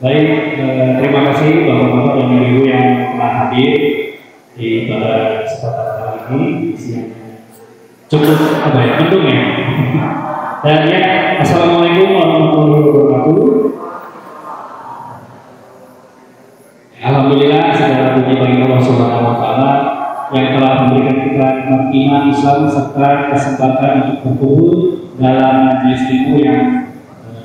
Baik, terima kasih Bapak-Bapak dan Ibu yang telah hadir di pada kesempatan kali ini di siang cukup mendung ya. Dan ya, Assalamualaikum warahmatullahi wabarakatuh. Alhamdulillah segala puji bagi Allah Subhanahu wa taala yang telah memberikan kita iman Islam serta kesempatan untuk berkumpul dalam majelis ilmu yang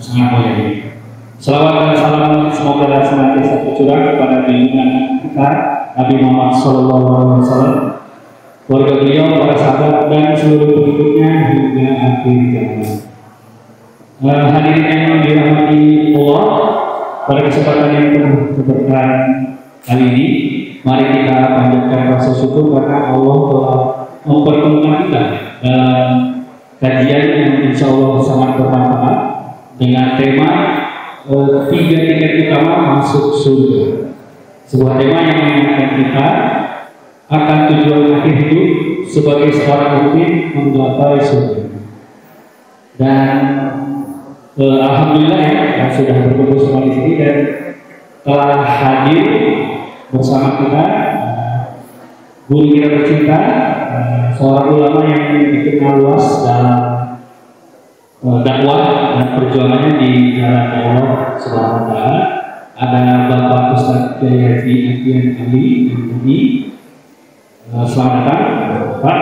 sangat mulia ini. Salawat dan salam semoga senantiasa tercurah kepada junjungan kita Nabi Muhammad SAW, keluarga beliau, para sahabat dan seluruh pengikutnya hingga akhir zaman. Hadirin yang dirahmati Allah, pada kesempatan yang penuh keberkahan kali ini, mari kita panjatkan rasa syukur karena Allah telah mempertemukan kita dalam kajian yang insya Allah sangat bermanfaat dengan tema 3 titik utama masuk surga. Sebuah tema yang mengingatkan kita akan tujuan akhir hidup sebagai seorang mukmin menggapai surga. Dan alhamdulillah ya sudah berkumpul semua di sini dan telah hadir bersama kita guru kita tercinta, seorang ulama yang dikenal luas dalam dakwah dan perjuangannya di jalan Allah Subhanahu wa taala. Ada Bapak Ustadz Jayadi Afian Ali ini. Selamat datang Pak,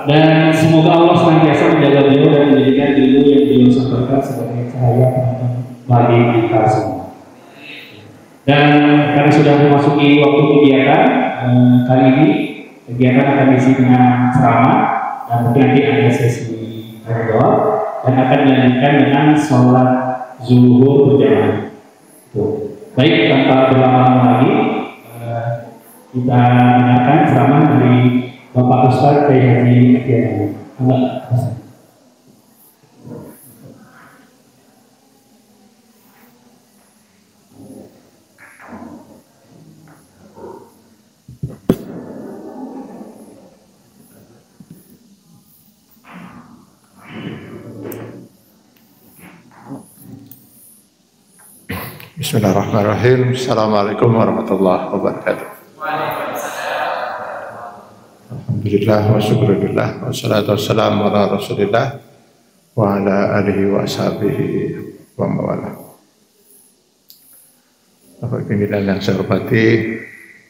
dan semoga Allah senantiasa menjaga beliau dan menjadikan ilmu yang beliau sampaikan sebagai cahaya bagi kita semua. Dan karena sudah memasuki waktu kegiatan kali ini, kegiatan akan diisi dengan ceramah dan mungkin nanti ada sesi tanya jawab dan akan dilanjutkan dengan sholat zuhur berjamaah. Baik, tanpa berlama-lama lagi, kita dengarkan ceramah dari Bapak Ustadz Jayadi Afian. Bismillahirrahmanirrahim. Assalamualaikum warahmatullahi wabarakatuh. Alhamdulillah wa syukurillah wa salatu wassalamu ala rasulillah wa ala alihi wa sahbihi wa mawalah. Bapak pimpinan yang saya hormati,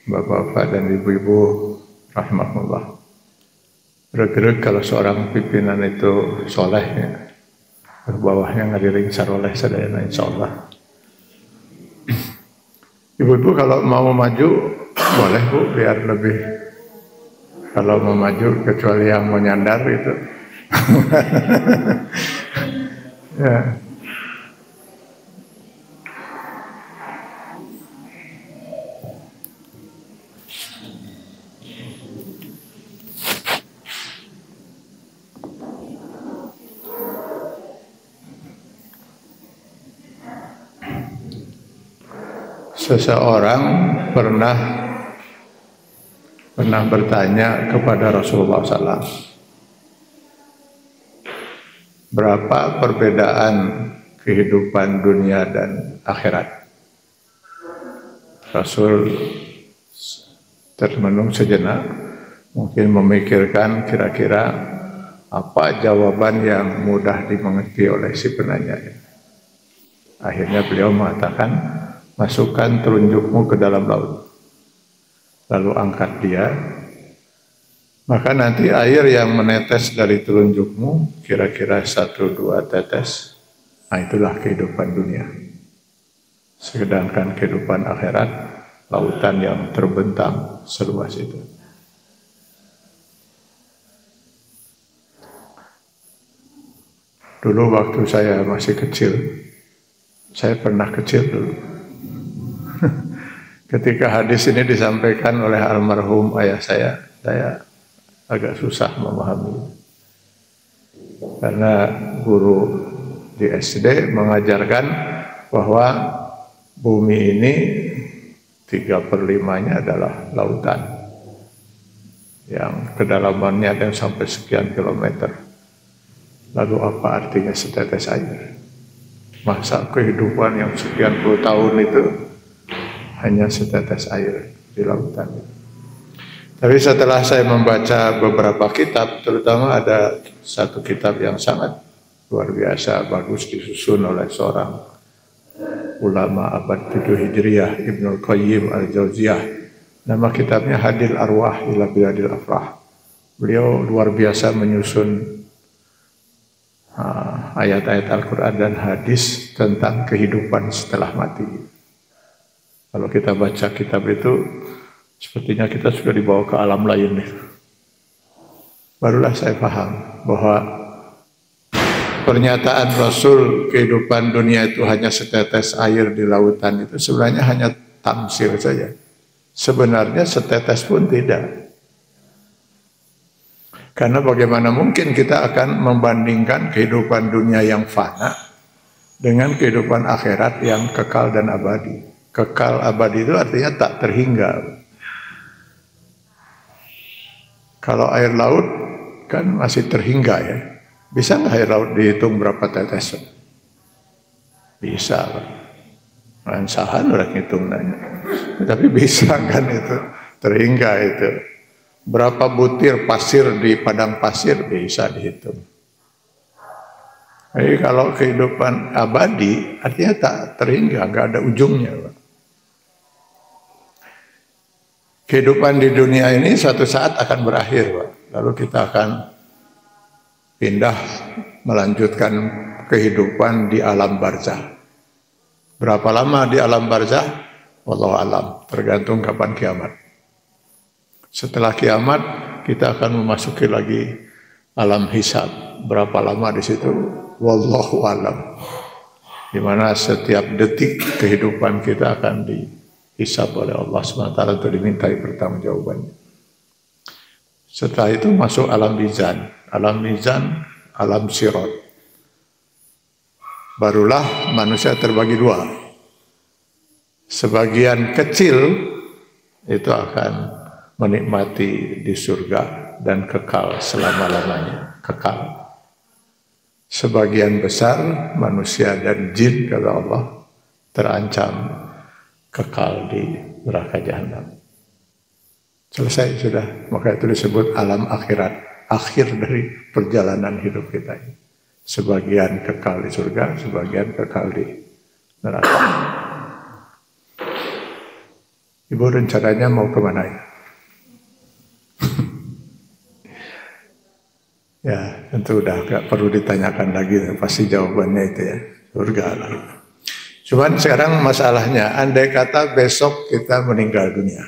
bapak-bapak dan ibu-ibu rahimahullah. Bergerak kalau seorang pimpinan itu soleh ya, bawahnya ngeliring saroleh sadayana insyaallah. Ibu-ibu kalau mau maju boleh Bu, biar lebih, kalau mau maju kecuali yang mau nyandar itu. Ya. Seseorang pernah bertanya kepada Rasulullah SAW, berapa perbedaan kehidupan dunia dan akhirat? Rasul termenung sejenak, mungkin memikirkan kira-kira apa jawaban yang mudah dimengerti oleh si penanya. Akhirnya beliau mengatakan, masukkan telunjukmu ke dalam laut, lalu angkat dia, maka nanti air yang menetes dari telunjukmu kira-kira 1-2 tetes. Nah, itulah kehidupan dunia. Sedangkan kehidupan akhirat, lautan yang terbentang seluas itu. Dulu waktu saya masih kecil, saya pernah kecil dulu. Ketika hadis ini disampaikan oleh almarhum ayah saya agak susah memahami. Karena guru di SD mengajarkan bahwa bumi ini 3/5-nya adalah lautan. Yang kedalamannya ada yang sampai sekian kilometer. Lalu apa artinya setetes air? Masa kehidupan yang sekian puluh tahun itu hanya setetes air di lautan. Tapi setelah saya membaca beberapa kitab, terutama ada satu kitab yang sangat luar biasa, bagus, disusun oleh seorang ulama abad 7 Hijriah, Ibnul Qayyim Al-Jauziyah. Nama kitabnya Hadil Arwah ila Biladil Afrah. Beliau luar biasa menyusun ayat-ayat Al-Quran dan hadis tentang kehidupan setelah mati. Kalau kita baca kitab itu, sepertinya kita sudah dibawa ke alam lain. Barulah saya paham bahwa pernyataan Rasul kehidupan dunia itu hanya setetes air di lautan itu sebenarnya hanya tamsil saja. Sebenarnya setetes pun tidak. Karena bagaimana mungkin kita akan membandingkan kehidupan dunia yang fana dengan kehidupan akhirat yang kekal dan abadi. Kekal abadi itu artinya tak terhingga. Kalau air laut kan masih terhingga ya. Bisa nggak air laut dihitung berapa tetes? Bisa, Pak. Ansahan orang hitung nanya. Tapi bisa kan itu terhingga itu. Berapa butir pasir di padang pasir bisa dihitung. Jadi kalau kehidupan abadi artinya tak terhingga, nggak ada ujungnya, Pak. Kehidupan di dunia ini suatu saat akan berakhir, Pak. Lalu kita akan pindah melanjutkan kehidupan di alam barzah. Berapa lama di alam barzah? Wallahu alam, tergantung kapan kiamat. Setelah kiamat kita akan memasuki lagi alam hisab. Berapa lama di situ? Wallahu alam. Di mana setiap detik kehidupan kita akan dihisab oleh Allah SWT untuk dimintai pertanggungjawabannya. Setelah itu masuk alam mizan. Alam mizan, alam sirat. Barulah manusia terbagi dua. Sebagian kecil itu akan menikmati di surga dan kekal selama-lamanya. Kekal. Sebagian besar manusia dan jin, kata Allah, terancam kekal di neraka jahanam. Selesai sudah. Maka itu disebut alam akhirat. Akhir dari perjalanan hidup kita ini. Sebagian kekal di surga, sebagian kekal di neraka. Ibu rencananya mau kemana ya? Ya, tentu udah gak perlu ditanyakan lagi, pasti jawabannya itu ya, surga lah. Cuman sekarang masalahnya, andai kata besok kita meninggal dunia.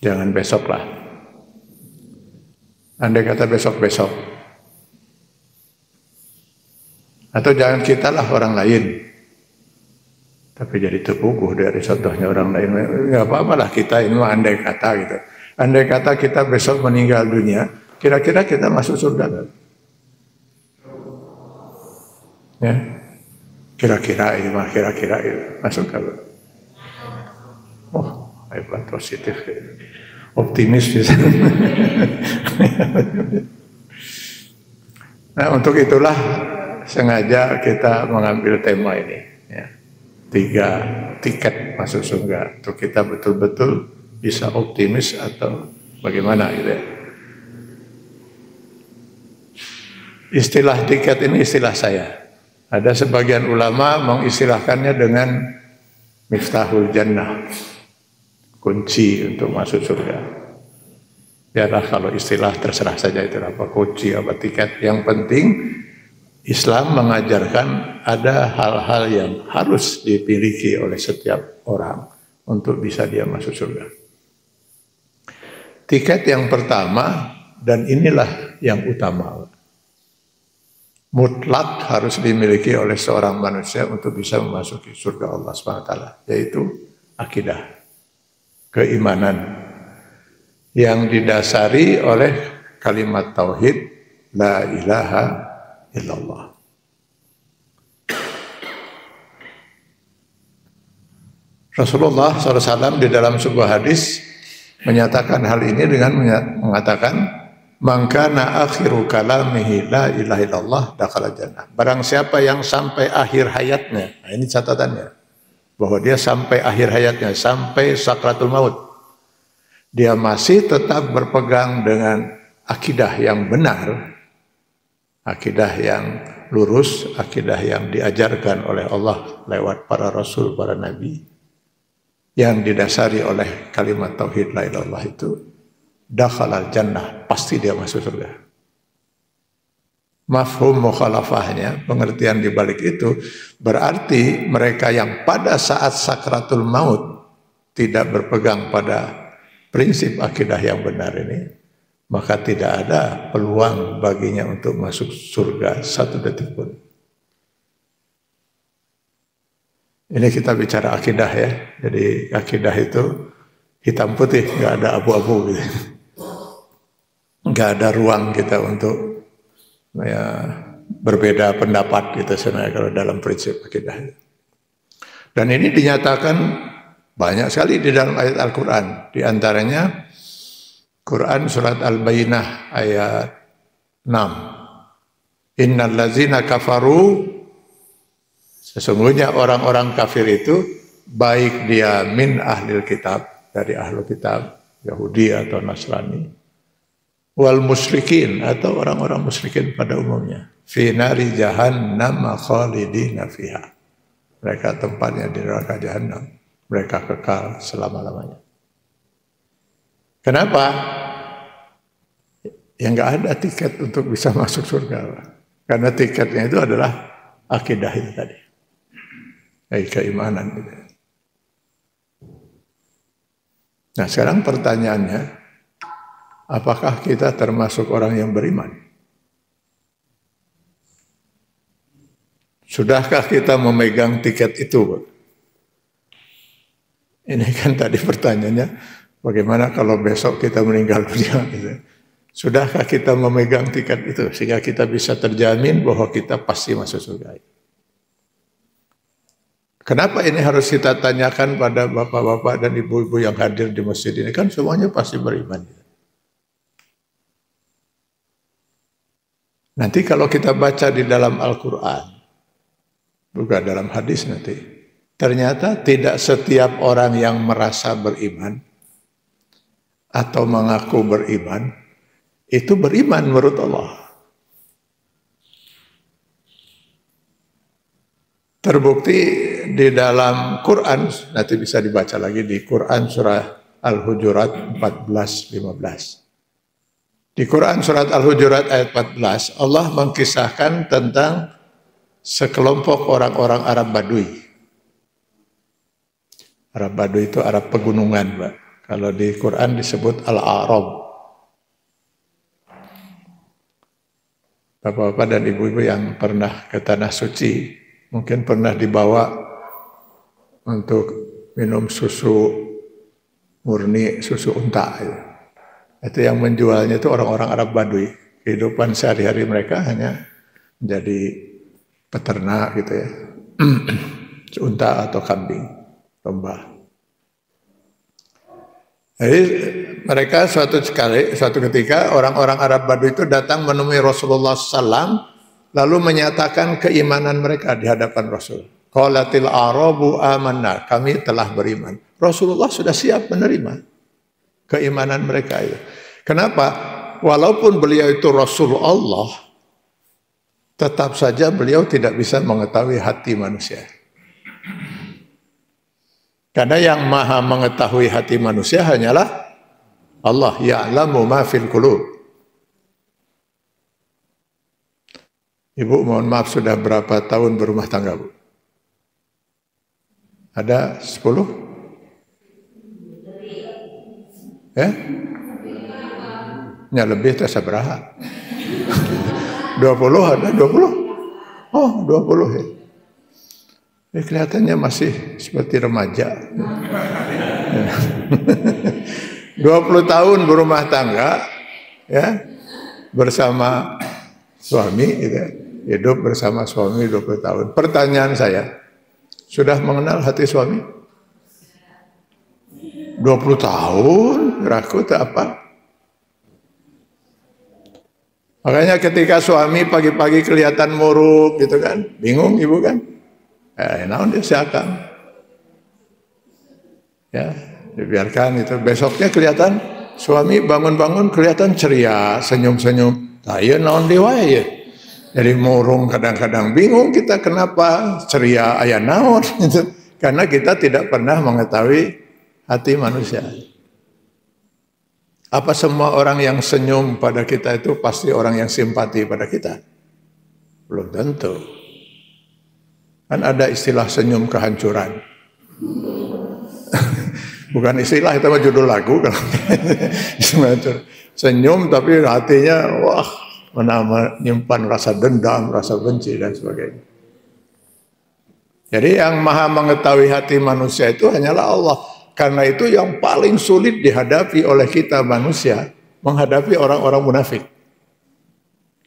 Jangan besok lah. Andai kata besok-besok. Atau jangan kita lah, orang lain. Tapi jadi terpuguh dari contohnya orang lain. Nggak apa-apa lah kita, ini mah andai kata gitu. Andai kata kita besok meninggal dunia, kira-kira kita masuk surga kan? Ya, kira-kira ini mah kira-kira masuk kalau. Oh, hebat, positif, optimis bisa. Nah, untuk itulah sengaja kita mengambil tema ini. Ya. 3 tiket masuk surga. Untuk kita betul-betul bisa optimis atau bagaimana gitu ya. Istilah tiket ini istilah saya. Ada sebagian ulama mengistilahkannya dengan Miftahul Jannah, kunci untuk masuk surga. Biarlah kalau istilah terserah saja itu apa kunci apa tiket. Yang penting Islam mengajarkan ada hal-hal yang harus dimiliki oleh setiap orang untuk bisa dia masuk surga. Tiket yang pertama, dan inilah yang utama, mutlak harus dimiliki oleh seorang manusia untuk bisa memasuki surga Allah SWT, yaitu akidah, keimanan yang didasari oleh kalimat tauhid la ilaha illallah. Rasulullah SAW di dalam sebuah hadis menyatakan hal ini dengan mengatakan man kana akhiru kalamihi la ilaha illallah dakhala jannah. Barang siapa yang sampai akhir hayatnya, nah ini catatannya, bahwa dia sampai akhir hayatnya, sampai sakratul maut, dia masih tetap berpegang dengan akidah yang benar, akidah yang lurus, akidah yang diajarkan oleh Allah lewat para rasul, para nabi, yang didasari oleh kalimat tauhid la ilaha illallah itu, dakhalal jannah, pasti dia masuk surga. Mafhum mukhalafahnya, pengertian di balik itu, berarti mereka yang pada saat sakratul maut tidak berpegang pada prinsip akidah yang benar ini, maka tidak ada peluang baginya untuk masuk surga satu detik pun. Ini kita bicara akidah ya, jadi akidah itu hitam putih, nggak ada abu-abu gitu. Nggak ada ruang kita untuk ya, berbeda pendapat gitu sebenarnya kalau dalam prinsip akidah. Dan ini dinyatakan banyak sekali di dalam ayat Al-Quran. Di antaranya Quran surat Al-Bayyinah ayat 6. Innal ladzina kafaru, sesungguhnya orang-orang kafir itu, baik dia min ahlil kitab, dari ahlu kitab, Yahudi atau Nasrani, wal musyrikin, atau orang-orang musyrikin pada umumnya, fi nari jahannam khalidina fiha, mereka tempatnya di neraka jahanam, mereka kekal selama-lamanya. Kenapa? Ya nggak ada tiket untuk bisa masuk surga, karena tiketnya itu adalah akidah itu tadi, keimanan gitu. Nah sekarang pertanyaannya, apakah kita termasuk orang yang beriman? Sudahkah kita memegang tiket itu? Ini kan tadi pertanyaannya, bagaimana kalau besok kita meninggal dunia? Gitu. Sudahkah kita memegang tiket itu sehingga kita bisa terjamin bahwa kita pasti masuk surga? Kenapa ini harus kita tanyakan pada bapak-bapak dan ibu-ibu yang hadir di masjid ini? Kan semuanya pasti beriman. Nanti kalau kita baca di dalam Al-Quran, bukan dalam hadis nanti, ternyata tidak setiap orang yang merasa beriman atau mengaku beriman, itu beriman menurut Allah. Terbukti di dalam Quran, nanti bisa dibaca lagi di Quran surah Al-Hujurat 14-15. Di Quran surat Al-Hujurat ayat 14, Allah mengkisahkan tentang sekelompok orang-orang Arab Badui. Arab Badui itu Arab pegunungan, Pak. Kalau di Quran disebut Al-A'rab. Bapak-bapak dan ibu-ibu yang pernah ke Tanah Suci, mungkin pernah dibawa untuk minum susu murni, susu unta. Itu yang menjualnya itu orang-orang Arab Badui. Kehidupan sehari-hari mereka hanya menjadi peternak gitu ya. Unta atau kambing, domba. Jadi mereka suatu ketika orang-orang Arab Badui itu datang menemui Rasulullah SAW, lalu menyatakan keimanan mereka di hadapan Rasul. Qalatil Arabu amanna, kami telah beriman. Rasulullah sudah siap menerima keimanan mereka itu. Kenapa? Walaupun beliau itu Rasulullah, tetap saja beliau tidak bisa mengetahui hati manusia. Karena yang maha mengetahui hati manusia hanyalah Allah, ya'lamu ma fil qulub. Ibu mohon maaf, sudah berapa tahun berumah tangga, Bu? Ada 10? Ya? Ya lebih tak seberapa. 20 ada 20? Oh 20 ya. Ini kelihatannya masih seperti remaja. 20 tahun berumah tangga, ya, bersama suami, gitu, hidup bersama suami 20 tahun. Pertanyaan saya, sudah mengenal hati suami? 20 tahun, ragu tak apa? Makanya ketika suami pagi-pagi kelihatan murung gitu kan, bingung ibu kan? Naon dia siakan. Ya, dibiarkan itu. Besoknya kelihatan suami bangun-bangun kelihatan ceria, senyum-senyum. Saya naon dewa ya. Jadi murung, kadang-kadang bingung kita kenapa ceria aya naon gitu. Karena kita tidak pernah mengetahui hati manusia. Apa semua orang yang senyum pada kita itu pasti orang yang simpati pada kita? Belum tentu. Kan ada istilah senyum kehancuran. Bukan istilah, itu mah judul lagu. Senyum tapi hatinya wah, menyimpan rasa dendam, rasa benci dan sebagainya. Jadi yang maha mengetahui hati manusia itu hanyalah Allah. Karena itu yang paling sulit dihadapi oleh kita manusia, menghadapi orang-orang munafik.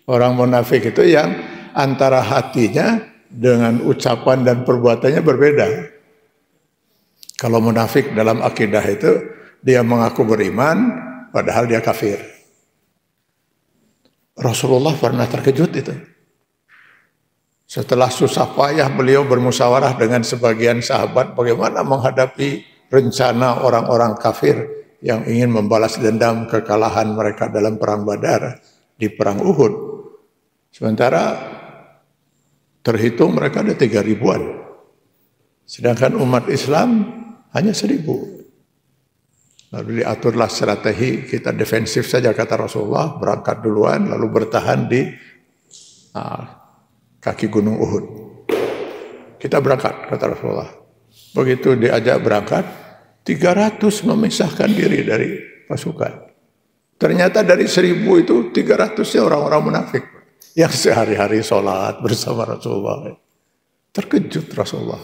Orang munafik itu yang antara hatinya dengan ucapan dan perbuatannya berbeda. Kalau munafik dalam akidah itu, dia mengaku beriman, padahal dia kafir. Rasulullah pernah terkejut itu. Setelah susah payah beliau bermusyawarah dengan sebagian sahabat bagaimana menghadapi rencana orang-orang kafir yang ingin membalas dendam kekalahan mereka dalam perang Badar di perang Uhud. Sementara terhitung mereka ada 3.000-an. Sedangkan umat Islam hanya 1.000. Lalu diaturlah strategi, kita defensif saja kata Rasulullah, berangkat duluan lalu bertahan di kaki gunung Uhud. Kita berangkat kata Rasulullah. Begitu diajak berangkat, 300 memisahkan diri dari pasukan. Ternyata dari 1.000 itu 300-nya orang-orang munafik yang sehari-hari sholat bersama Rasulullah. Terkejut Rasulullah.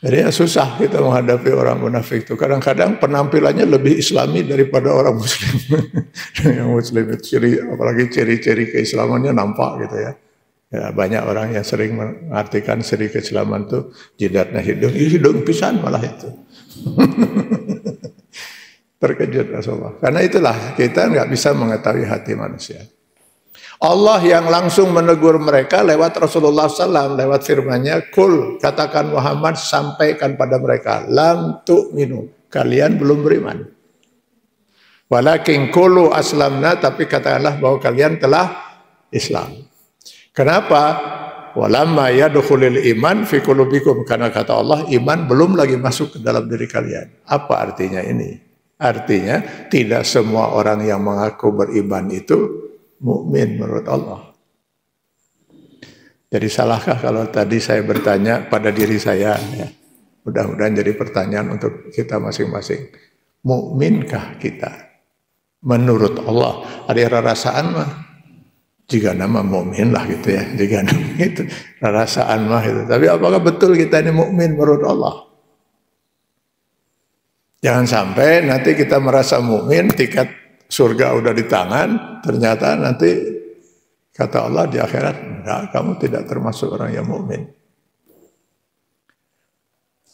Jadi susah kita menghadapi orang munafik itu. Kadang-kadang penampilannya lebih islami daripada orang muslim. Yang muslim itu apalagi ciri-ciri keislamannya nampak gitu ya. Ya, banyak orang yang sering mengartikan ciri keislaman itu jidatnya hidung pisan malah itu. Terkejut Rasulullah. Karena itulah kita nggak bisa mengetahui hati manusia. Allah yang langsung menegur mereka lewat Rasulullah SAW, lewat firman-Nya, "Kul," katakan Muhammad, sampaikan pada mereka, "Lam tu'minu," kalian belum beriman. "Walakin qulu aslamna," tapi katakanlah bahwa kalian telah Islam. Kenapa? "Walamma yadkhulul iman fi qulubikum," karena kata Allah, iman belum lagi masuk ke dalam diri kalian. Apa artinya ini? Artinya tidak semua orang yang mengaku beriman itu mukmin menurut Allah. Jadi salahkah kalau tadi saya bertanya pada diri saya? Ya, mudah-mudahan jadi pertanyaan untuk kita masing-masing. Mukminkah kita? Menurut Allah. Ada rasaan mah, jika nama mukmin lah gitu ya. Jika nama itu rasaan mah itu. Tapi apakah betul kita ini mukmin menurut Allah? Jangan sampai nanti kita merasa mukmin, tiket surga udah di tangan, ternyata nanti kata Allah di akhirat, enggak, kamu tidak termasuk orang yang mukmin.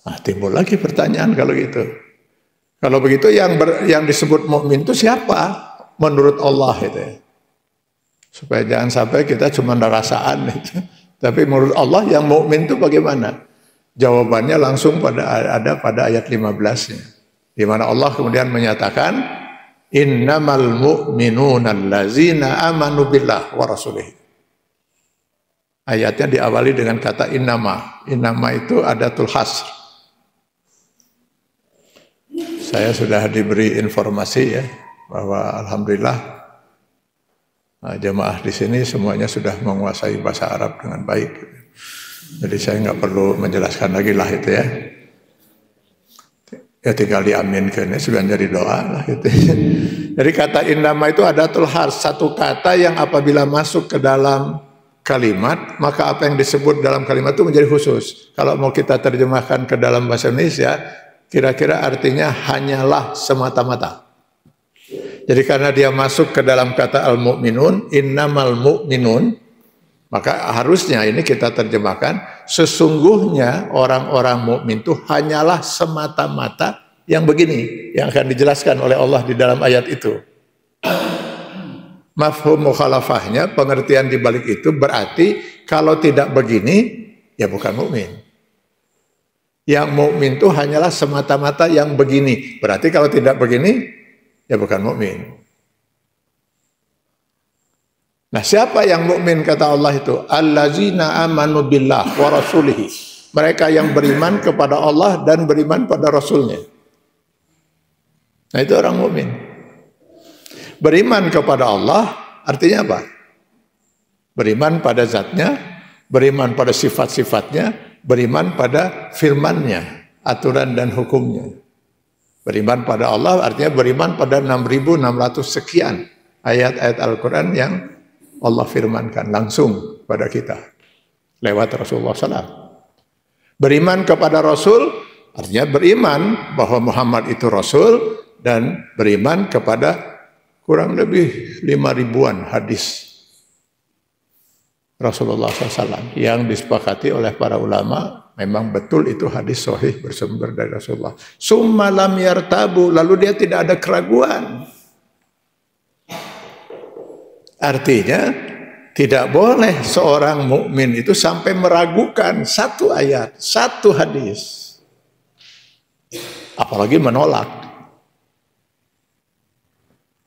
Nah, timbul lagi pertanyaan kalau gitu. Kalau begitu yang disebut mukmin itu siapa menurut Allah itu ya? Supaya jangan sampai kita cuma rasaan itu. Tapi menurut Allah yang mukmin itu bagaimana? Jawabannya langsung ada pada ayat 15-nya. Di mana Allah kemudian menyatakan, "Innamal mu'minuna allazina amanu billah wa rasulih." Ayatnya diawali dengan kata innama. Innama itu adatul hasr. Saya sudah diberi informasi ya bahwa alhamdulillah jemaah di sini semuanya sudah menguasai bahasa Arab dengan baik. Jadi saya nggak perlu menjelaskan lagi lah itu ya. Ya tinggal diaminkan, ya sudah jadi doa lah gitu. Jadi kata innama itu adatul harf, satu kata yang apabila masuk ke dalam kalimat, maka apa yang disebut dalam kalimat itu menjadi khusus. Kalau mau kita terjemahkan ke dalam bahasa Indonesia, kira-kira artinya hanyalah semata-mata. Jadi karena dia masuk ke dalam kata al-mu'minun, innamal mu'minun, maka harusnya ini kita terjemahkan, sesungguhnya orang-orang mukmin itu hanyalah semata-mata yang begini, yang akan dijelaskan oleh Allah di dalam ayat itu. Mafhum mukhalafahnya, pengertian di balik itu berarti kalau tidak begini, ya bukan mukmin. Yang mukmin itu hanyalah semata-mata yang begini. Berarti kalau tidak begini, ya bukan mukmin. Nah, siapa yang mukmin kata Allah itu? Allazina amanu billah wa rasulihi. Mereka yang beriman kepada Allah dan beriman pada Rasulnya. Nah, itu orang mukmin. Beriman kepada Allah artinya apa? Beriman pada zatnya, beriman pada sifat-sifatnya, beriman pada firman-Nya, aturan dan hukumnya. Beriman pada Allah artinya beriman pada 6.600 sekian ayat-ayat Al-Quran yang Allah firmankan langsung pada kita lewat Rasulullah SAW. Beriman kepada Rasul artinya beriman bahwa Muhammad itu Rasul dan beriman kepada kurang lebih 5.000-an hadis Rasulullah SAW yang disepakati oleh para ulama memang betul itu hadis sahih bersumber dari Rasulullah. Summa lam yartabu, lalu dia tidak ada keraguan. Artinya tidak boleh seorang mukmin itu sampai meragukan satu ayat, satu hadis, apalagi menolak.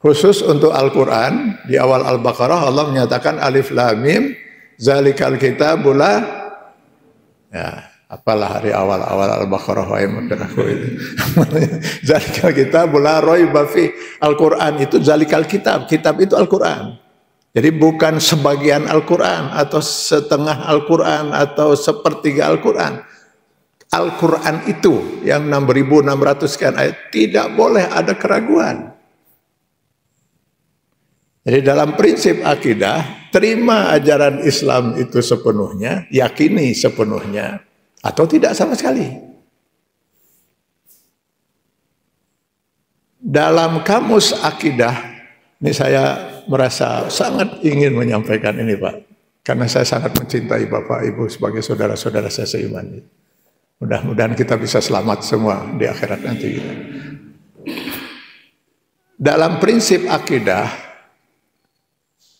Khusus untuk Al-Quran, di awal Al-Baqarah Allah menyatakan alif lam mim, zalikal kitabul la, ya, apalah hari awal-awal Al-Baqarah wa aku itu. Zalikal kitabul la raiba fi. Al-Quran itu zalikal kitab, kitab itu Al-Quran. Jadi bukan sebagian Al-Quran atau setengah Al-Quran atau sepertiga Al-Quran. Al-Quran itu yang 6.600 sekian ayat tidak boleh ada keraguan. Jadi dalam prinsip akidah, terima ajaran Islam itu sepenuhnya, yakini sepenuhnya, atau tidak sama sekali. Dalam kamus akidah, ini saya merasa sangat ingin menyampaikan ini Pak, karena saya sangat mencintai Bapak Ibu sebagai saudara-saudara saya seiman. Mudah-mudahan kita bisa selamat semua di akhirat nanti. Dalam prinsip akidah,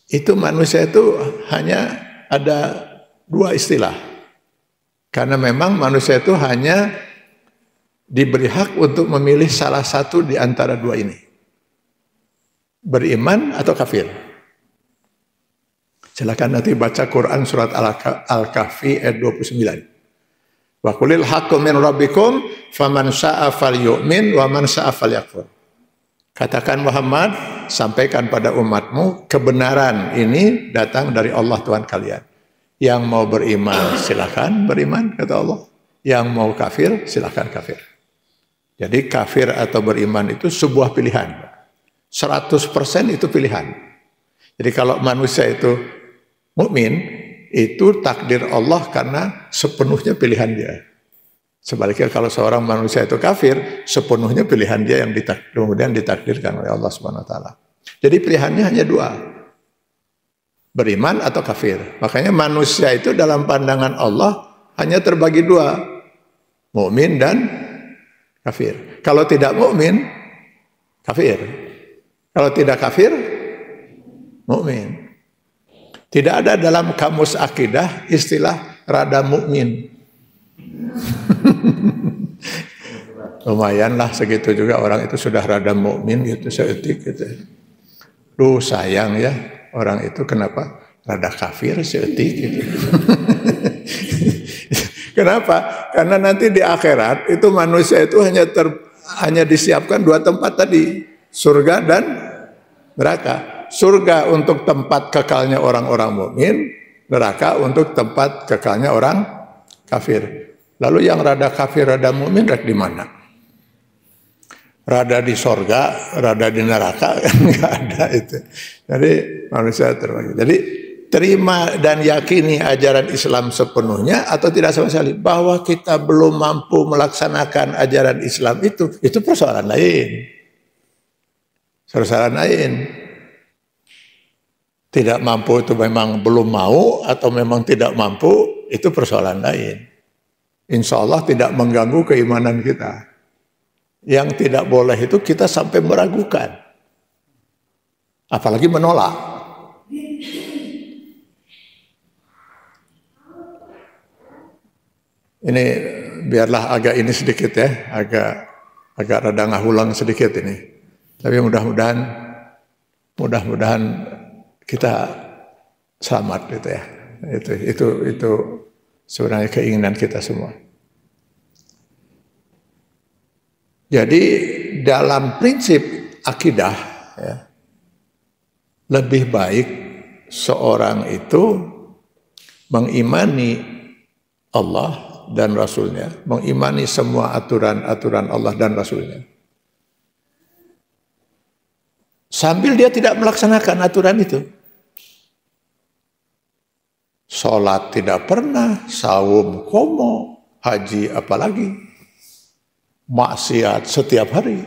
itu manusia itu hanya ada dua istilah. Karena memang manusia itu hanya diberi hak untuk memilih salah satu di antara dua ini. Beriman atau kafir. Silakan nanti baca Quran surat Al-Kahfi ayat 29. Wa qulil haqqu min rabbikum faman syaa'a falyu'min wa man syaa'a falyakfur. Katakan Muhammad, sampaikan pada umatmu, kebenaran ini datang dari Allah Tuhan kalian. Yang mau beriman silakan beriman, kata Allah. Yang mau kafir silakan kafir. Jadi kafir atau beriman itu sebuah pilihan. 100% itu pilihan. Jadi kalau manusia itu mukmin, itu takdir Allah karena sepenuhnya pilihan dia. Sebaliknya kalau seorang manusia itu kafir, sepenuhnya pilihan dia yang kemudian ditakdirkan oleh Allah Subhanahu wa taala. Jadi pilihannya hanya dua. Beriman atau kafir. Makanya manusia itu dalam pandangan Allah hanya terbagi dua. Mukmin dan kafir. Kalau tidak mukmin, kafir. Kalau tidak kafir, mukmin. Tidak ada dalam kamus akidah istilah rada mukmin. Lumayanlah segitu juga orang itu sudah rada mukmin gitu seetik gitu. Duh sayang ya orang itu kenapa rada kafir seetik gitu. Kenapa? Karena nanti di akhirat itu manusia itu hanya disiapkan dua tempat tadi, surga dan neraka. Surga untuk tempat kekalnya orang-orang mukmin, neraka untuk tempat kekalnya orang kafir. Lalu yang rada kafir, rada mukmin rada di mana? Rada di sorga, rada di neraka, enggak ada itu. Jadi manusia terbagi. Jadi terima dan yakini ajaran Islam sepenuhnya atau tidak sama sekali. Bahwa kita belum mampu melaksanakan ajaran Islam itu persoalan lain. Persoalan lain. Tidak mampu itu memang belum mau atau memang tidak mampu, itu persoalan lain. Insya Allah tidak mengganggu keimanan kita. Yang tidak boleh itu kita sampai meragukan. Apalagi menolak. Ini biarlah agak ini sedikit ya, agak rada ngahulang sedikit ini. Tapi mudah-mudahan kita selamat gitu ya. Itu sebenarnya keinginan kita semua. Jadi dalam prinsip akidah ya, lebih baik seorang itu mengimani Allah dan Rasulnya, mengimani semua aturan-aturan Allah dan Rasulnya, sambil dia tidak melaksanakan aturan itu. Sholat tidak pernah, saum komo, haji apalagi, maksiat setiap hari.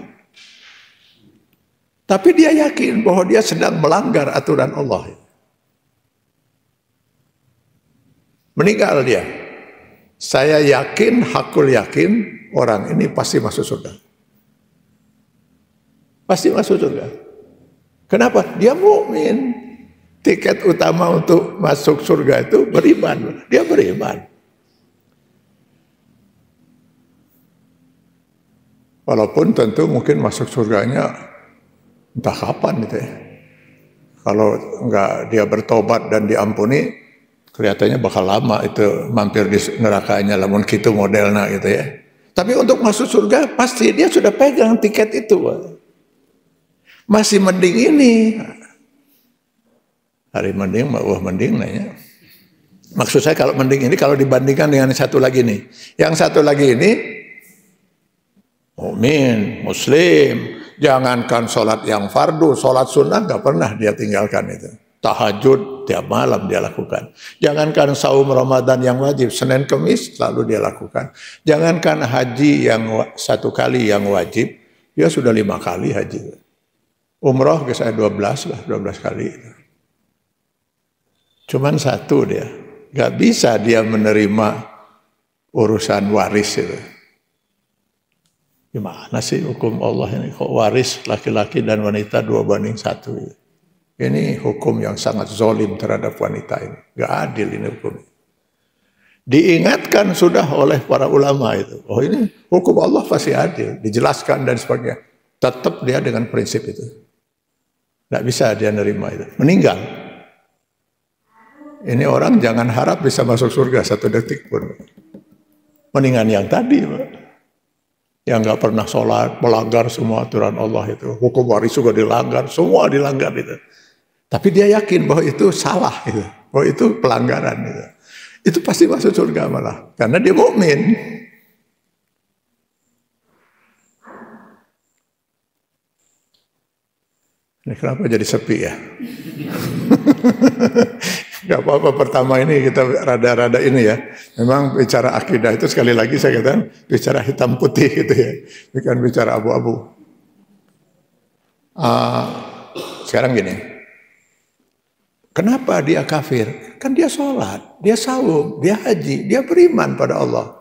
Tapi dia yakin bahwa dia sedang melanggar aturan Allah. Meninggal dia. Saya yakin, hakul yakin, orang ini pasti masuk surga. Pasti masuk surga. Kenapa? Dia mukmin. Tiket utama untuk masuk surga itu beriman. Dia beriman. Walaupun tentu mungkin masuk surganya entah kapan gitu ya. Kalau enggak dia bertobat dan diampuni, kelihatannya bakal lama itu mampir di nerakanya, lamun gitu modelnya gitu ya. Tapi untuk masuk surga pasti dia sudah pegang tiket itu. Masih mending ini. Hari mending, mending nanya. Maksud saya kalau mending ini kalau dibandingkan dengan satu lagi nih. Yang satu lagi ini mukmin, muslim, jangankan sholat yang fardu, sholat sunnah gak pernah dia tinggalkan itu. Tahajud tiap malam dia lakukan. Jangankan saum Ramadan yang wajib, Senin Kemis selalu dia lakukan. Jangankan haji yang satu kali yang wajib, dia sudah 5 kali haji. Umroh ke saya 12 kali. Cuman satu dia, gak bisa dia menerima urusan waris itu. Gimana sih hukum Allah ini? Kok waris laki-laki dan wanita 2:1? Ini hukum yang sangat zalim terhadap wanita ini. Gak adil ini hukum. Diingatkan sudah oleh para ulama itu. Oh ini hukum Allah pasti adil. Dijelaskan dan sebagainya. Tetap dia dengan prinsip itu. Gak bisa dia nerima itu. Meninggal. Ini orang jangan harap bisa masuk surga 1 detik pun. Mendingan yang tadi, Pak. Yang nggak pernah sholat, melanggar semua aturan Allah itu. Hukum waris juga dilanggar, semua dilanggar itu. Tapi dia yakin bahwa itu salah, itu. Bahwa itu pelanggaran. Itu. Itu pasti masuk surga malah. Karena dia mukmin. Ini kenapa jadi sepi ya? Gak apa-apa, pertama ini kita rada-rada ini ya. Memang bicara akidah itu sekali lagi saya katakan bicara hitam putih gitu ya. Bukan bicara abu-abu. Sekarang gini. Kenapa dia kafir? Kan dia sholat, dia saum, dia haji, dia beriman pada Allah.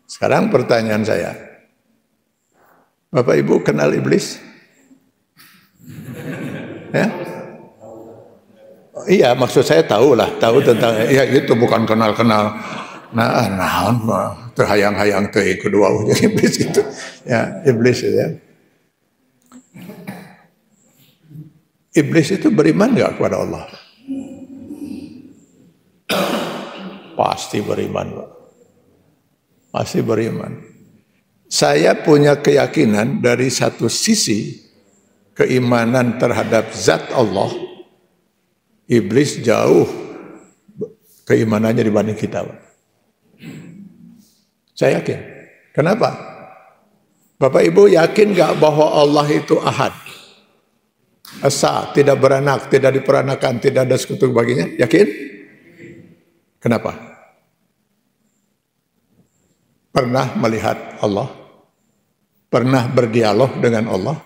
Sekarang pertanyaan saya. Bapak Ibu kenal iblis? Ya? Iya, maksud saya tahu tentang ya itu bukan kenal-kenal. Terhayang-hayang teh kedua iblis itu. Ya, iblis ya. Iblis itu beriman enggak kepada Allah? Pasti beriman, Pak. Pasti beriman. Saya punya keyakinan dari satu sisi keimanan terhadap zat Allah. Iblis jauh keimanannya dibanding kita. Saya yakin. Kenapa? Bapak Ibu yakin gak bahwa Allah itu ahad? Esa, tidak beranak, tidak diperanakan, tidak ada sekutu baginya? Yakin? Kenapa? Pernah melihat Allah? Pernah berdialog dengan Allah?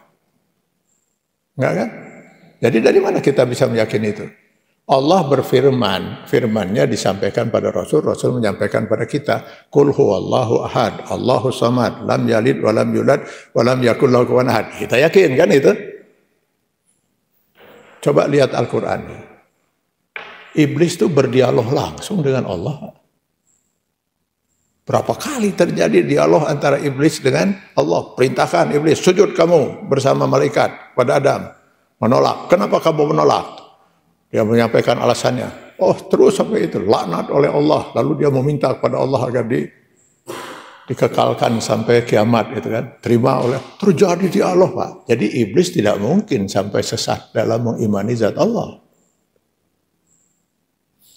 Enggak kan? Jadi dari mana kita bisa meyakini itu? Allah berfirman, firman-Nya disampaikan pada Rasul, Rasul menyampaikan pada kita, Qul huwallahu ahad, Allahu samad, lam yalid wa lam yulad wa lam yakul lahu kufuwan ahad. Kita yakin kan itu? Coba lihat Al-Qur'an. Iblis itu berdialog langsung dengan Allah. Berapa kali terjadi dialog antara iblis dengan Allah. Perintahkan iblis, sujud kamu bersama malaikat pada Adam. Menolak. Kenapa kamu menolak? Dia menyampaikan alasannya. Oh, terus sampai itu. Laknat oleh Allah. Lalu dia meminta kepada Allah agar dikekalkan sampai kiamat. Gitu kan. Terima oleh. Terjadi dialog, Pak. Jadi iblis tidak mungkin sampai sesat dalam mengimani zat Allah.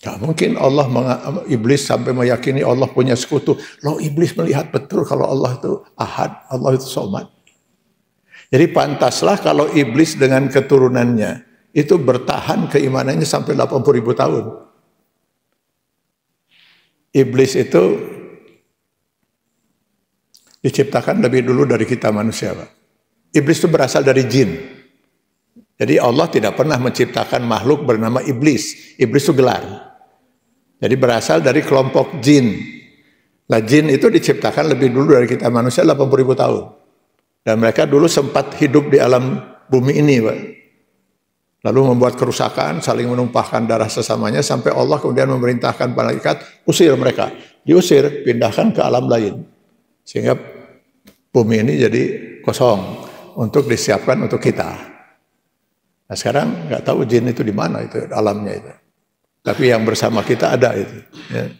Gak mungkin iblis sampai meyakini Allah punya sekutu. Loh, iblis melihat betul kalau Allah itu ahad, Allah itu somad. Jadi pantaslah kalau iblis dengan keturunannya itu bertahan keimanannya sampai 80.000 tahun. Iblis itu diciptakan lebih dulu dari kita manusia, Pak. Iblis itu berasal dari jin. Jadi Allah tidak pernah menciptakan makhluk bernama iblis. Iblis itu gelar. Jadi berasal dari kelompok jin. Nah, jin itu diciptakan lebih dulu dari kita manusia 80.000 tahun. Dan mereka dulu sempat hidup di alam bumi ini, Pak. Lalu membuat kerusakan, saling menumpahkan darah sesamanya, sampai Allah kemudian memerintahkan malaikat, usir mereka. Diusir, pindahkan ke alam lain. Sehingga bumi ini jadi kosong untuk disiapkan untuk kita. Nah, sekarang nggak tahu jin itu di mana itu alamnya itu. Tapi yang bersama kita ada itu. Ya.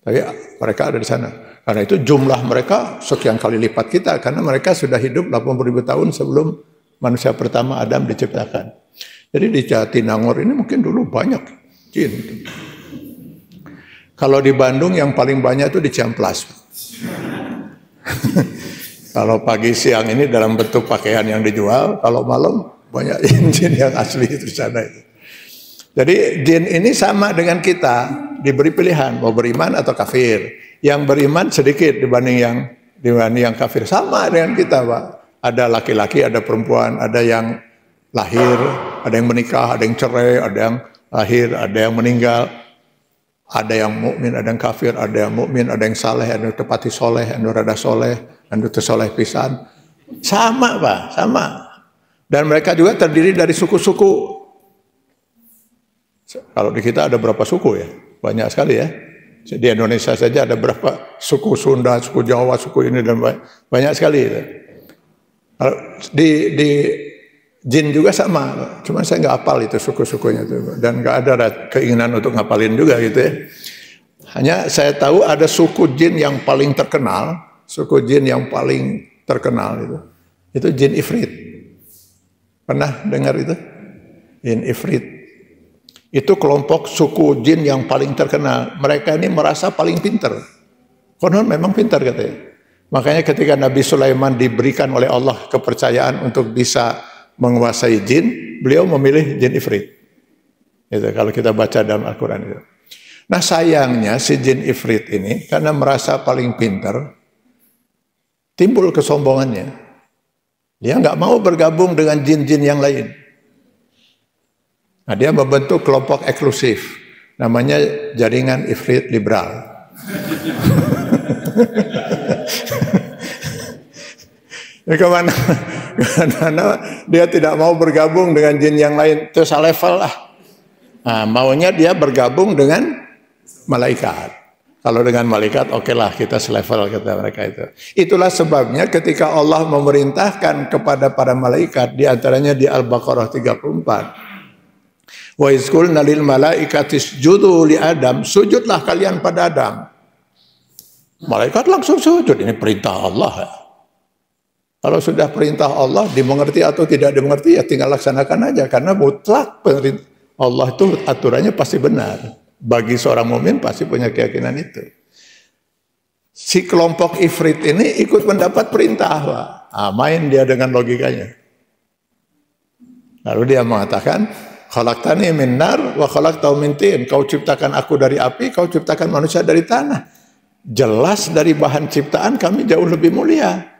Tapi mereka ada di sana. Karena itu jumlah mereka sekian kali lipat kita. Karena mereka sudah hidup 80.000 tahun sebelum manusia pertama Adam diciptakan. Jadi di Jatinangor ini mungkin dulu banyak jin. Kalau di Bandung yang paling banyak itu di Ciamplas. Kalau pagi siang ini dalam bentuk pakaian yang dijual. Kalau malam banyak jin yang asli itu di sana itu. Jadi jin ini sama dengan kita, diberi pilihan mau beriman atau kafir. Yang beriman sedikit dibanding yang kafir. Sama dengan kita, Pak. Ada laki-laki, ada perempuan, ada yang lahir, ada yang menikah, ada yang cerai, ada yang lahir, ada yang meninggal. Ada yang mukmin, ada yang kafir, ada yang mukmin, ada yang saleh, ada yang tepati soleh, ada yang rada soleh, ada yang tersoleh pisan. Sama, Pak, sama. Dan mereka juga terdiri dari suku-suku. Kalau di kita ada berapa suku ya? Banyak sekali ya. Di Indonesia saja ada berapa suku Sunda, suku Jawa, suku ini dan banyak sekali. Di jin juga sama. Cuma saya nggak hafal itu suku-sukunya itu. Dan nggak ada keinginan untuk ngapalin juga gitu ya. Hanya saya tahu ada suku jin yang paling terkenal. Suku jin yang paling terkenal itu. Itu jin Ifrit. Pernah dengar itu? Jin Ifrit. Itu kelompok suku jin yang paling terkenal. Mereka ini merasa paling pintar. Konon memang pintar katanya. Makanya ketika Nabi Sulaiman diberikan oleh Allah kepercayaan untuk bisa menguasai jin, beliau memilih jin Ifrit. Itu kalau kita baca dalam Al-Quran itu. Nah sayangnya si jin Ifrit ini karena merasa paling pintar, timbul kesombongannya. Dia nggak mau bergabung dengan jin-jin yang lain. Nah, dia membentuk kelompok eksklusif, namanya Jaringan Ifrit Liberal. Kemana dia tidak mau bergabung dengan jin yang lain, itu selevel lah. Nah, maunya dia bergabung dengan malaikat. Kalau dengan malaikat, oke lah kita selevel kata mereka itu. Itulah sebabnya ketika Allah memerintahkan kepada para malaikat, diantaranya di Al-Baqarah 34. Wa izqulna lil malaikati isjudu li Adam, sujudlah kalian pada Adam. Malaikat langsung sujud, ini perintah Allah. Kalau sudah perintah Allah, dimengerti atau tidak dimengerti, ya tinggal laksanakan aja. Karena mutlak Allah itu aturannya pasti benar. Bagi seorang mukmin pasti punya keyakinan itu. Si kelompok Ifrit ini ikut mendapat perintah, Pak. Nah, main dia dengan logikanya. Lalu dia mengatakan, khalaqtani min nar wa khalaqtahu min tin. Kau ciptakan aku dari api, kau ciptakan manusia dari tanah. Jelas dari bahan ciptaan kami jauh lebih mulia.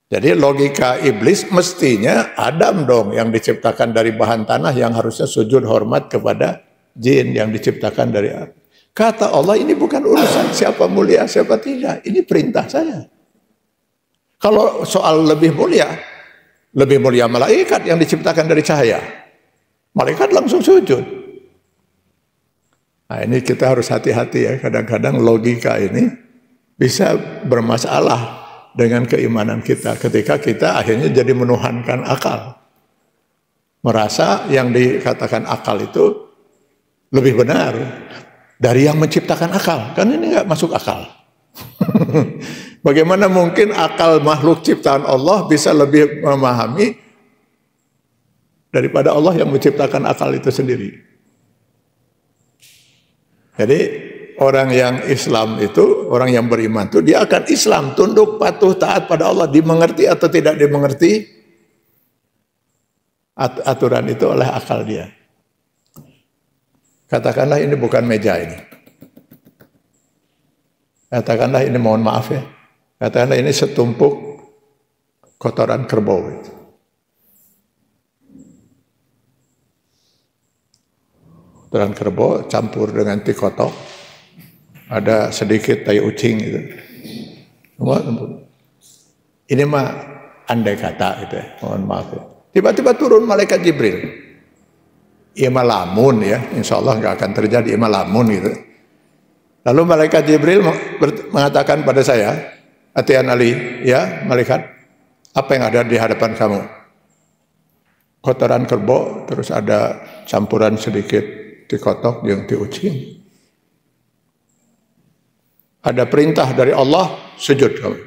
Jadi logika iblis mestinya Adam dong yang diciptakan dari bahan tanah yang harusnya sujud hormat kepada jin yang diciptakan dari api. Kata Allah, ini bukan urusan siapa mulia siapa tidak. Ini perintah saya. Kalau soal lebih mulia malaikat yang diciptakan dari cahaya. Malaikat langsung sujud. Nah ini kita harus hati-hati ya, kadang-kadang logika ini bisa bermasalah dengan keimanan kita ketika kita akhirnya jadi menuhankan akal. Merasa yang dikatakan akal itu lebih benar dari yang menciptakan akal. Kan ini nggak masuk akal. Bagaimana mungkin akal makhluk ciptaan Allah bisa lebih memahami daripada Allah yang menciptakan akal itu sendiri. Jadi orang yang Islam itu, orang yang beriman itu, dia akan Islam, tunduk, patuh, taat pada Allah, dimengerti atau tidak dimengerti aturan itu oleh akal dia. Katakanlah ini bukan meja ini. Katakanlah ini, mohon maaf ya, katakanlah ini setumpuk kotoran kerbau itu. Kotoran kerbau campur dengan tikotok, ada sedikit tai ucing itu. Semua ini mah andai kata gitu ya, mohon maaf ya. Tiba-tiba turun malaikat Jibril. Ia mah lamun ya, insya Allah nggak akan terjadi, ia mah lamun gitu. Lalu malaikat Jibril mengatakan pada saya, Atian Ali, ya malaikat, apa yang ada di hadapan kamu? Kotoran kerbau, terus ada campuran sedikit tikotok yang diucing. Ada perintah dari Allah, sujud kamu.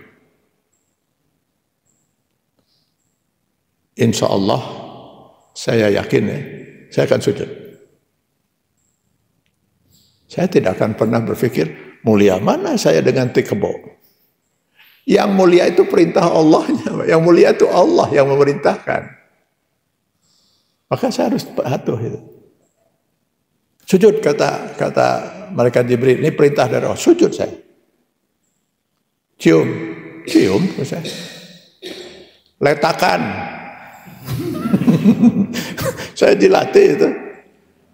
Insya Allah, saya yakin ya, saya akan sujud. Saya tidak akan pernah berpikir, mulia mana saya dengan tikebo. Yang mulia itu perintah Allahnya, yang mulia itu Allah yang memerintahkan. Maka saya harus patuh itu. Sujud kata malaikat Jibril, ini perintah dari Allah, sujud saya. Cium saya. Letakan. Saya dilatih itu.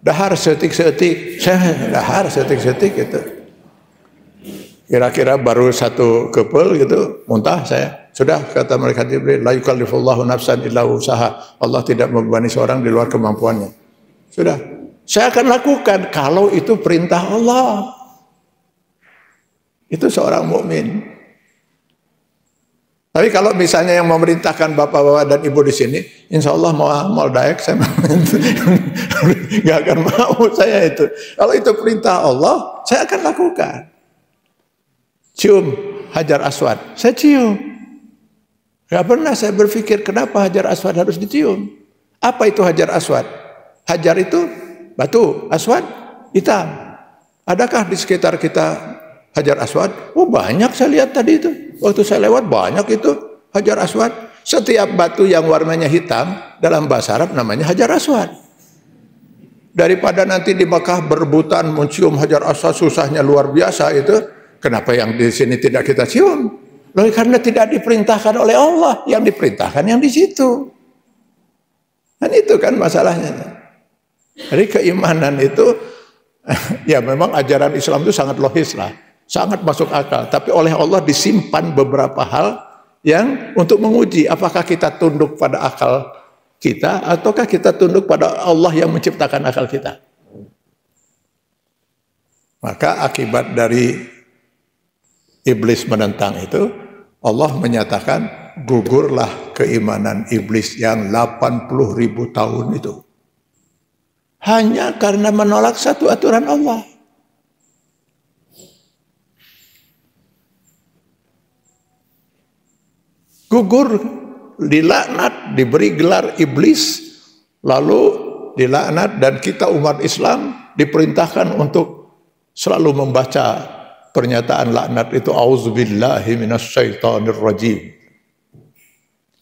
Dahar setik-setik. Saya dahar setik-setik itu. Kira-kira baru satu kepel gitu, muntah saya. Sudah kata malaikat Jibril, la yukallifullahu nafsan illa usaha. Allah tidak membebani seorang di luar kemampuannya. Sudah. Saya akan lakukan kalau itu perintah Allah. Itu seorang mukmin. Tapi kalau misalnya yang memerintahkan bapak-bapak dan ibu di sini, insya Allah mau daek saya nggak akan mau saya itu. Kalau itu perintah Allah, saya akan lakukan. Cium Hajar Aswad, saya cium. Gak pernah saya berpikir kenapa Hajar Aswad harus dicium. Apa itu Hajar Aswad? Hajar itu batu, Aswad hitam. Adakah di sekitar kita Hajar Aswad? Oh banyak saya lihat tadi itu. Waktu saya lewat banyak itu Hajar Aswad. Setiap batu yang warnanya hitam dalam bahasa Arab namanya Hajar Aswad. Daripada nanti di Makkah berebutan mencium Hajar Aswad susahnya luar biasa itu, kenapa yang di sini tidak kita cium? Loh, karena tidak diperintahkan oleh Allah, yang diperintahkan yang di situ. Dan itu kan masalahnya. Jadi keimanan itu ya memang ajaran Islam itu sangat logis lah. Sangat masuk akal, tapi oleh Allah disimpan beberapa hal yang untuk menguji apakah kita tunduk pada akal kita ataukah kita tunduk pada Allah yang menciptakan akal kita. Maka akibat dari iblis menentang itu, Allah menyatakan gugurlah keimanan iblis yang 80.000 tahun itu. Hanya karena menolak satu aturan Allah. Gugur, dilaknat, diberi gelar iblis, lalu dilaknat, dan kita umat Islam diperintahkan untuk selalu membaca pernyataan laknat itu, auzubillahi minasyaitonir rajim.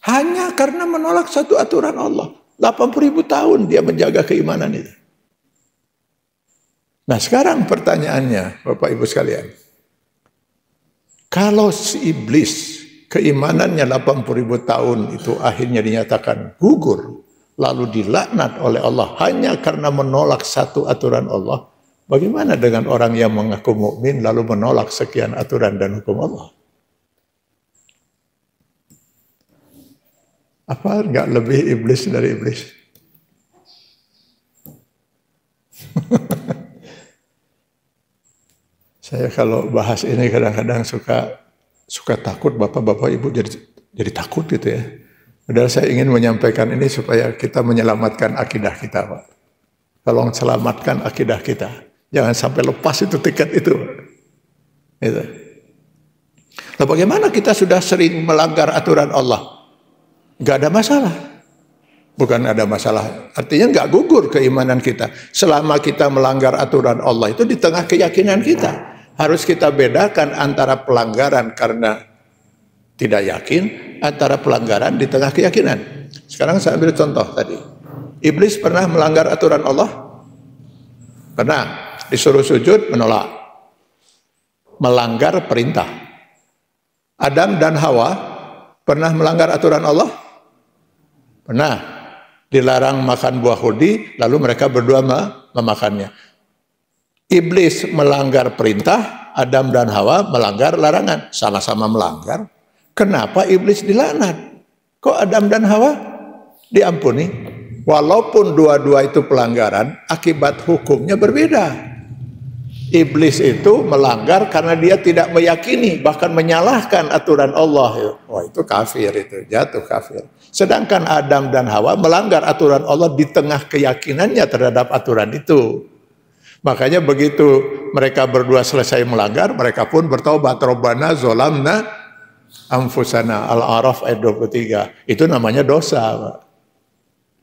Hanya karena menolak satu aturan Allah. 80.000 tahun dia menjaga keimanan itu. Nah sekarang pertanyaannya Bapak Ibu sekalian, kalau si iblis keimanannya 80.000 tahun itu akhirnya dinyatakan gugur, lalu dilaknat oleh Allah hanya karena menolak satu aturan Allah, bagaimana dengan orang yang mengaku mukmin lalu menolak sekian aturan dan hukum Allah? Apa enggak lebih iblis dari iblis? Saya kalau bahas ini kadang-kadang suka takut, bapak-bapak ibu jadi takut gitu ya. Padahal saya ingin menyampaikan ini supaya kita menyelamatkan akidah kita, Pak. Tolong selamatkan akidah kita. Jangan sampai lepas itu tiket itu. Gitu. Nah, bagaimana kita sudah sering melanggar aturan Allah? Gak ada masalah. Bukan ada masalah. Artinya gak gugur keimanan kita. Selama kita melanggar aturan Allah itu di tengah keyakinan kita. Harus kita bedakan antara pelanggaran karena tidak yakin, antara pelanggaran di tengah keyakinan. Sekarang saya ambil contoh tadi. Iblis pernah melanggar aturan Allah? Pernah. Disuruh sujud, menolak. Melanggar perintah. Adam dan Hawa pernah melanggar aturan Allah? Pernah. Dilarang makan buah hudi, lalu mereka berdua memakannya. Iblis melanggar perintah, Adam dan Hawa melanggar larangan. Sama-sama melanggar. Kenapa iblis dilaknat? Kok Adam dan Hawa diampuni? Walaupun dua-dua itu pelanggaran, akibat hukumnya berbeda. Iblis itu melanggar karena dia tidak meyakini, bahkan menyalahkan aturan Allah. Wah, itu kafir, itu jatuh kafir. Sedangkan Adam dan Hawa melanggar aturan Allah di tengah keyakinannya terhadap aturan itu. Makanya begitu mereka berdua selesai melanggar, mereka pun bertaubat. Robbana zolamna anfusana, Al-A'raf ayat 23. Itu namanya dosa, Pak.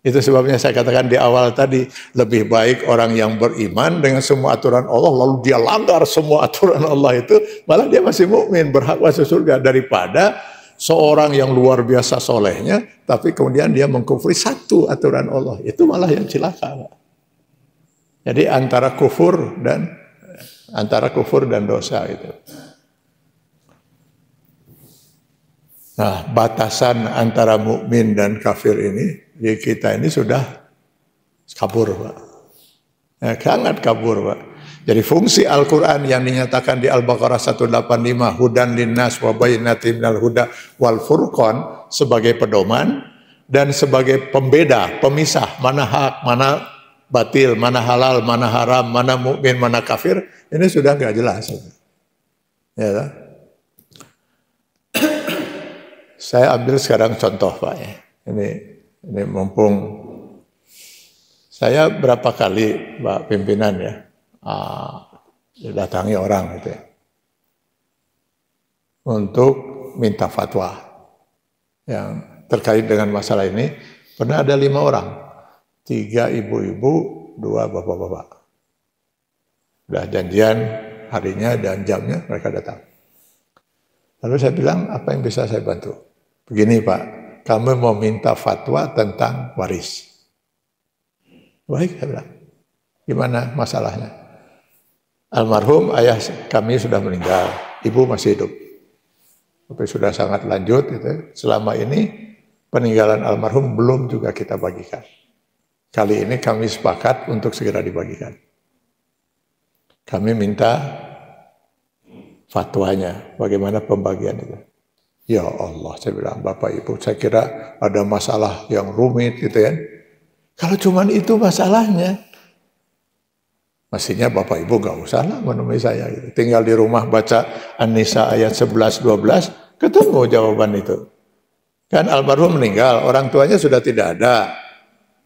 Itu sebabnya saya katakan di awal tadi, lebih baik orang yang beriman dengan semua aturan Allah, lalu dia langgar semua aturan Allah itu, malah dia masih mukmin, berhak masuk surga, daripada seorang yang luar biasa solehnya, tapi kemudian dia mengkufri satu aturan Allah. Itu malah yang celaka, Pak. Jadi antara kufur dan dosa itu. Nah, batasan antara mukmin dan kafir ini di kita ini sudah kabur, Pak. Ya, sangat kabur, Pak. Jadi fungsi Al-Quran yang dinyatakan di Al-Baqarah 185, hudan linnas wa bayyinatin minal huda wal furqan, sebagai pedoman dan sebagai pembeda, pemisah mana hak, mana batil, mana halal, mana haram, mana mukmin, mana kafir, ini sudah nggak jelas. Ya, saya ambil sekarang contoh, Pak. Ini mumpung saya berapa kali, Pak pimpinan ya, didatangi orang gitu ya, untuk minta fatwa yang terkait dengan masalah ini. Pernah ada 5 orang. 3 ibu-ibu, 2 bapak-bapak. Sudah janjian harinya dan jamnya, mereka datang. Lalu saya bilang, apa yang bisa saya bantu? Begini, Pak, kami mau minta fatwa tentang waris. Baik, saya bilang. Gimana masalahnya? Almarhum ayah kami sudah meninggal, ibu masih hidup. Tapi sudah sangat lanjut, gitu. Selama ini peninggalan almarhum belum juga kita bagikan. Kali ini kami sepakat untuk segera dibagikan. Kami minta fatwanya, bagaimana pembagian itu. Ya Allah, saya bilang, Bapak Ibu, saya kira ada masalah yang rumit gitu ya. Kalau cuman itu masalahnya, mestinya Bapak Ibu gak usah lah menemui saya. Gitu. Tinggal di rumah baca An-Nisa ayat 11-12, ketemu jawaban itu. Kan almarhum meninggal, orang tuanya sudah tidak ada.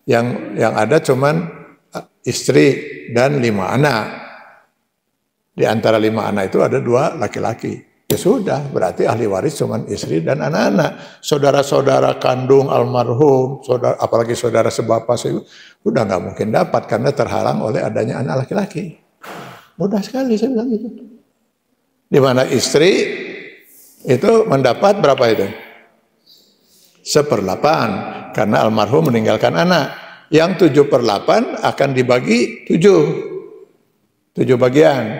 Yang ada cuman istri dan 5 anak. Di antara 5 anak itu ada 2 laki-laki. Ya sudah, berarti ahli waris cuman istri dan anak-anak. Saudara-saudara kandung almarhum, apalagi saudara sebapa, udah nggak mungkin dapat karena terhalang oleh adanya anak laki-laki. Mudah sekali saya bilang gitu. Di mana istri itu mendapat berapa itu? 1/8, karena almarhum meninggalkan anak. Yang 7/8 akan dibagi 7 bagian.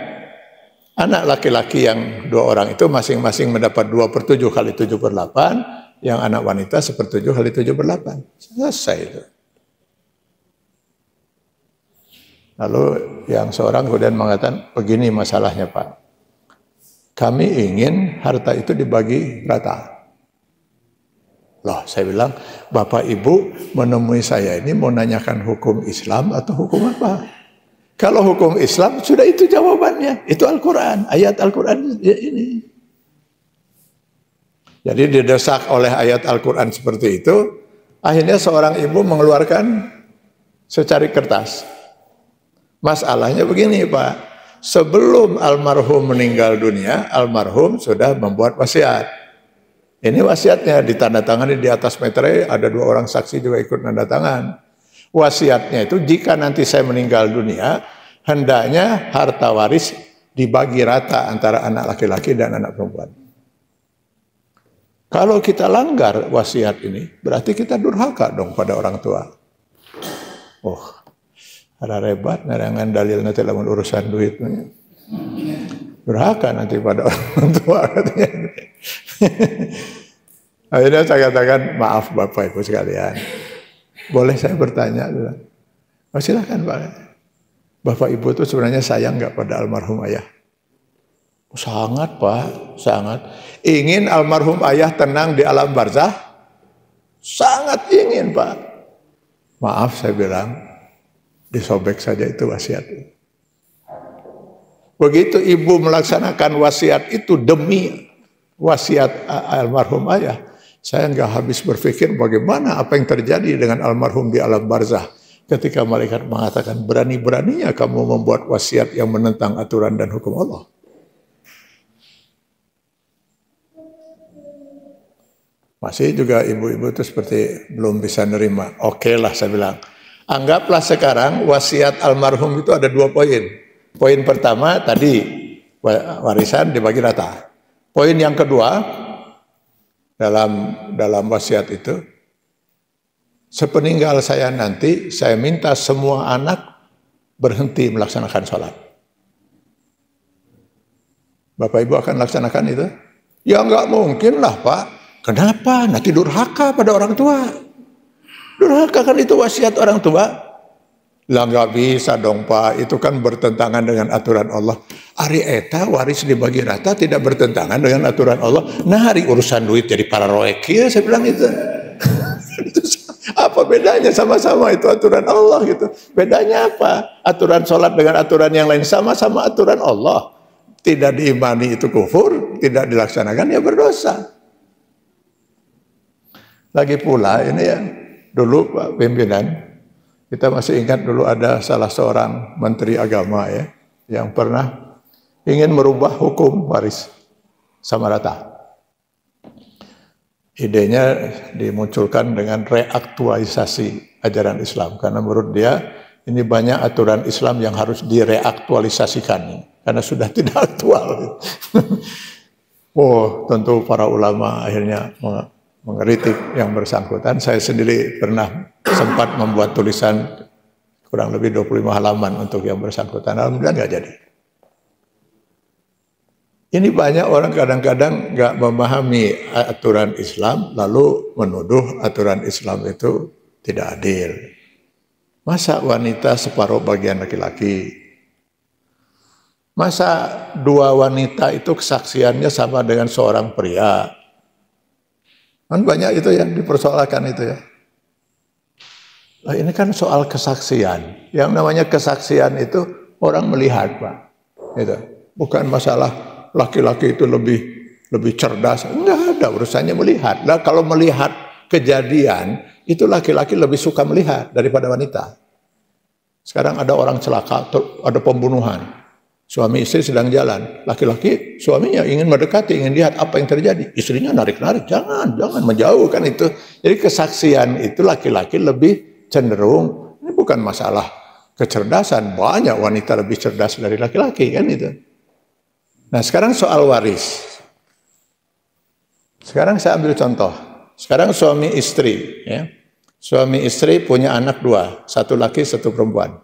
Anak laki-laki yang 2 orang itu masing-masing mendapat 2/7 kali 7/8, yang anak wanita 1/7 kali 7/8. Selesai itu. Lalu yang seorang kemudian mengatakan, begini masalahnya Pak. Kami ingin harta itu dibagi rata. Loh, saya bilang, Bapak Ibu menemui saya ini mau nanyakan hukum Islam atau hukum apa? Kalau hukum Islam sudah itu jawabannya, itu Al-Quran, ayat Al-Quran ini. Jadi didesak oleh ayat Al-Quran seperti itu, akhirnya seorang ibu mengeluarkan secari kertas. Masalahnya begini Pak, sebelum almarhum meninggal dunia, almarhum sudah membuat wasiat. Ini wasiatnya ditandatangani di atas meterai, ada 2 orang saksi juga ikut tanda tangan. Wasiatnya itu jika nanti saya meninggal dunia, hendaknya harta waris dibagi rata antara anak laki-laki dan anak perempuan. Kalau kita langgar wasiat ini, berarti kita durhaka dong pada orang tua. Oh, ada rebat, narangan dalil nanti lamun urusan duit. Durhaka nanti pada orang tua katanya. Akhirnya saya katakan, maaf Bapak Ibu sekalian. Boleh saya bertanya? Oh, silakan Pak. Bapak Ibu itu sebenarnya sayang nggak pada almarhum ayah? Sangat Pak, sangat. Ingin almarhum ayah tenang di alam barzah? Sangat ingin Pak. Maaf saya bilang, disobek saja itu wasiat. Begitu ibu melaksanakan wasiat itu demi wasiat almarhum ayah, saya nggak habis berpikir bagaimana apa yang terjadi dengan almarhum di alam barzah ketika malaikat mengatakan berani-beraninya kamu membuat wasiat yang menentang aturan dan hukum Allah. Masih juga ibu-ibu itu seperti belum bisa nerima. Oke lah saya bilang, anggaplah sekarang wasiat almarhum itu ada 2 poin. Poin pertama tadi warisan dibagi rata. Poin yang kedua, dalam wasiat itu, sepeninggal saya nanti, saya minta semua anak berhenti melaksanakan sholat. Bapak Ibu akan laksanakan itu? Ya nggak mungkin lah Pak. Kenapa? Nanti durhaka pada orang tua. Durhaka kan itu wasiat orang tua. Lah nggak bisa dong Pak, itu kan bertentangan dengan aturan Allah. Ari eta waris dibagi rata tidak bertentangan dengan aturan Allah. Nah hari urusan duit jadi para roekil, saya bilang itu. Apa bedanya? Sama-sama itu aturan Allah gitu. Bedanya apa? Aturan sholat dengan aturan yang lain sama-sama aturan Allah. Tidak diimani itu kufur, tidak dilaksanakan ya berdosa. Lagi pula ini ya, dulu Pak pimpinan, kita masih ingat dulu ada salah seorang menteri agama ya, yang pernah ingin merubah hukum waris sama rata. Idenya dimunculkan dengan reaktualisasi ajaran Islam. Karena menurut dia, ini banyak aturan Islam yang harus direaktualisasikan. Karena sudah tidak aktual. Oh, tentu para ulama akhirnya mengkritik yang bersangkutan. Saya sendiri pernah sempat membuat tulisan kurang lebih 25 halaman untuk yang bersangkutan. Alhamdulillah nggak jadi. Ini banyak orang kadang-kadang nggak memahami aturan Islam, lalu menuduh aturan Islam itu tidak adil. Masa wanita separuh bagian laki-laki? Masa 2 wanita itu kesaksiannya sama dengan seorang pria? Kan banyak itu yang dipersoalkan itu ya. Nah, ini kan soal kesaksian. Yang namanya kesaksian itu orang melihat Pak. Itu bukan masalah laki-laki itu lebih cerdas. Enggak ada urusannya melihat. Nah, kalau melihat kejadian itu laki-laki lebih suka melihat daripada wanita. Sekarang ada orang celaka, ada pembunuhan. Suami istri sedang jalan, laki-laki suaminya ingin mendekati, ingin lihat apa yang terjadi. Istrinya narik-narik, jangan menjauhkan itu. Jadi kesaksian itu laki-laki lebih cenderung, ini bukan masalah kecerdasan, banyak wanita lebih cerdas dari laki-laki kan itu. Nah sekarang soal waris. Sekarang saya ambil contoh. Sekarang suami istri, ya. Suami istri punya anak 2, 1 laki, 1 perempuan.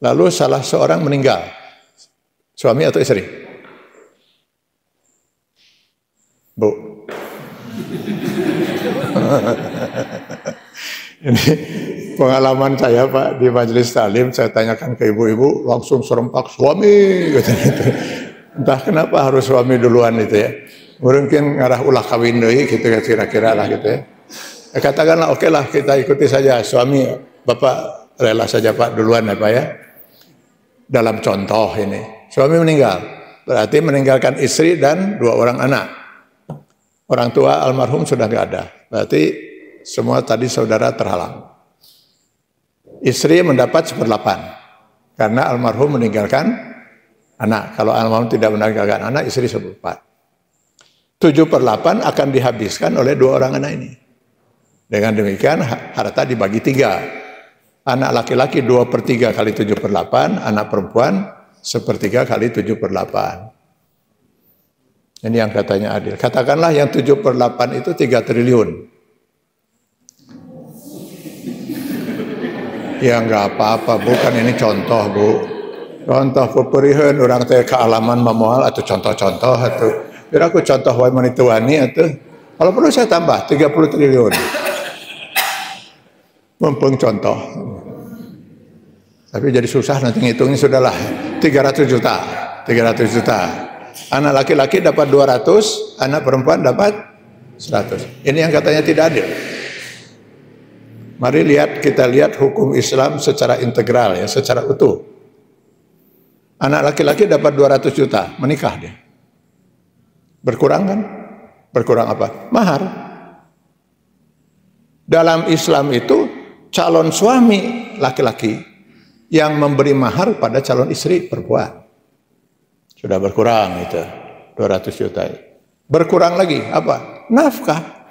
Lalu salah seorang meninggal, suami atau istri? Bu. Ini pengalaman saya Pak di majelis taklim, saya tanyakan ke ibu-ibu, langsung serempak suami gitu. Entah kenapa harus suami duluan itu ya. Mungkin ngarah ulah kawin deui gitu kira-kira lah gitu ya. Katakanlah oke lah kita ikuti saja suami, Bapak rela saja Pak duluan ya Pak ya. Dalam contoh ini, suami meninggal, berarti meninggalkan istri dan 2 orang anak. Orang tua almarhum sudah nggak ada, berarti semua tadi saudara terhalang. Istri mendapat 1/8 karena almarhum meninggalkan anak. Kalau almarhum tidak meninggalkan anak, istri 1/4. 7/8 akan dihabiskan oleh 2 orang anak ini. Dengan demikian harta dibagi 3. Anak laki-laki 2/3 kali 7/8, anak perempuan 1/3 kali 7/8. Ini yang katanya adil. Katakanlah yang 7/8 itu 3 triliun. Ya nggak apa-apa, bukan ini contoh Bu. Contoh peperihan orang teh kealaman memoal atau contoh-contoh atau. Kira aku contoh wae manituani atau. Kalau perlu saya tambah 30 triliun. Mumpung contoh. Tapi jadi susah nanti ngitungnya sudahlah 300 juta. 300 juta. Anak laki-laki dapat 200, anak perempuan dapat 100. Ini yang katanya tidak adil. Mari kita lihat hukum Islam secara integral ya, secara utuh. Anak laki-laki dapat 200 juta, menikah dia. Berkurang kan? Berkurang apa? Mahar. Dalam Islam itu calon suami laki-laki yang memberi mahar pada calon istri perempuan. Sudah berkurang itu 200 juta. Berkurang lagi apa? Nafkah.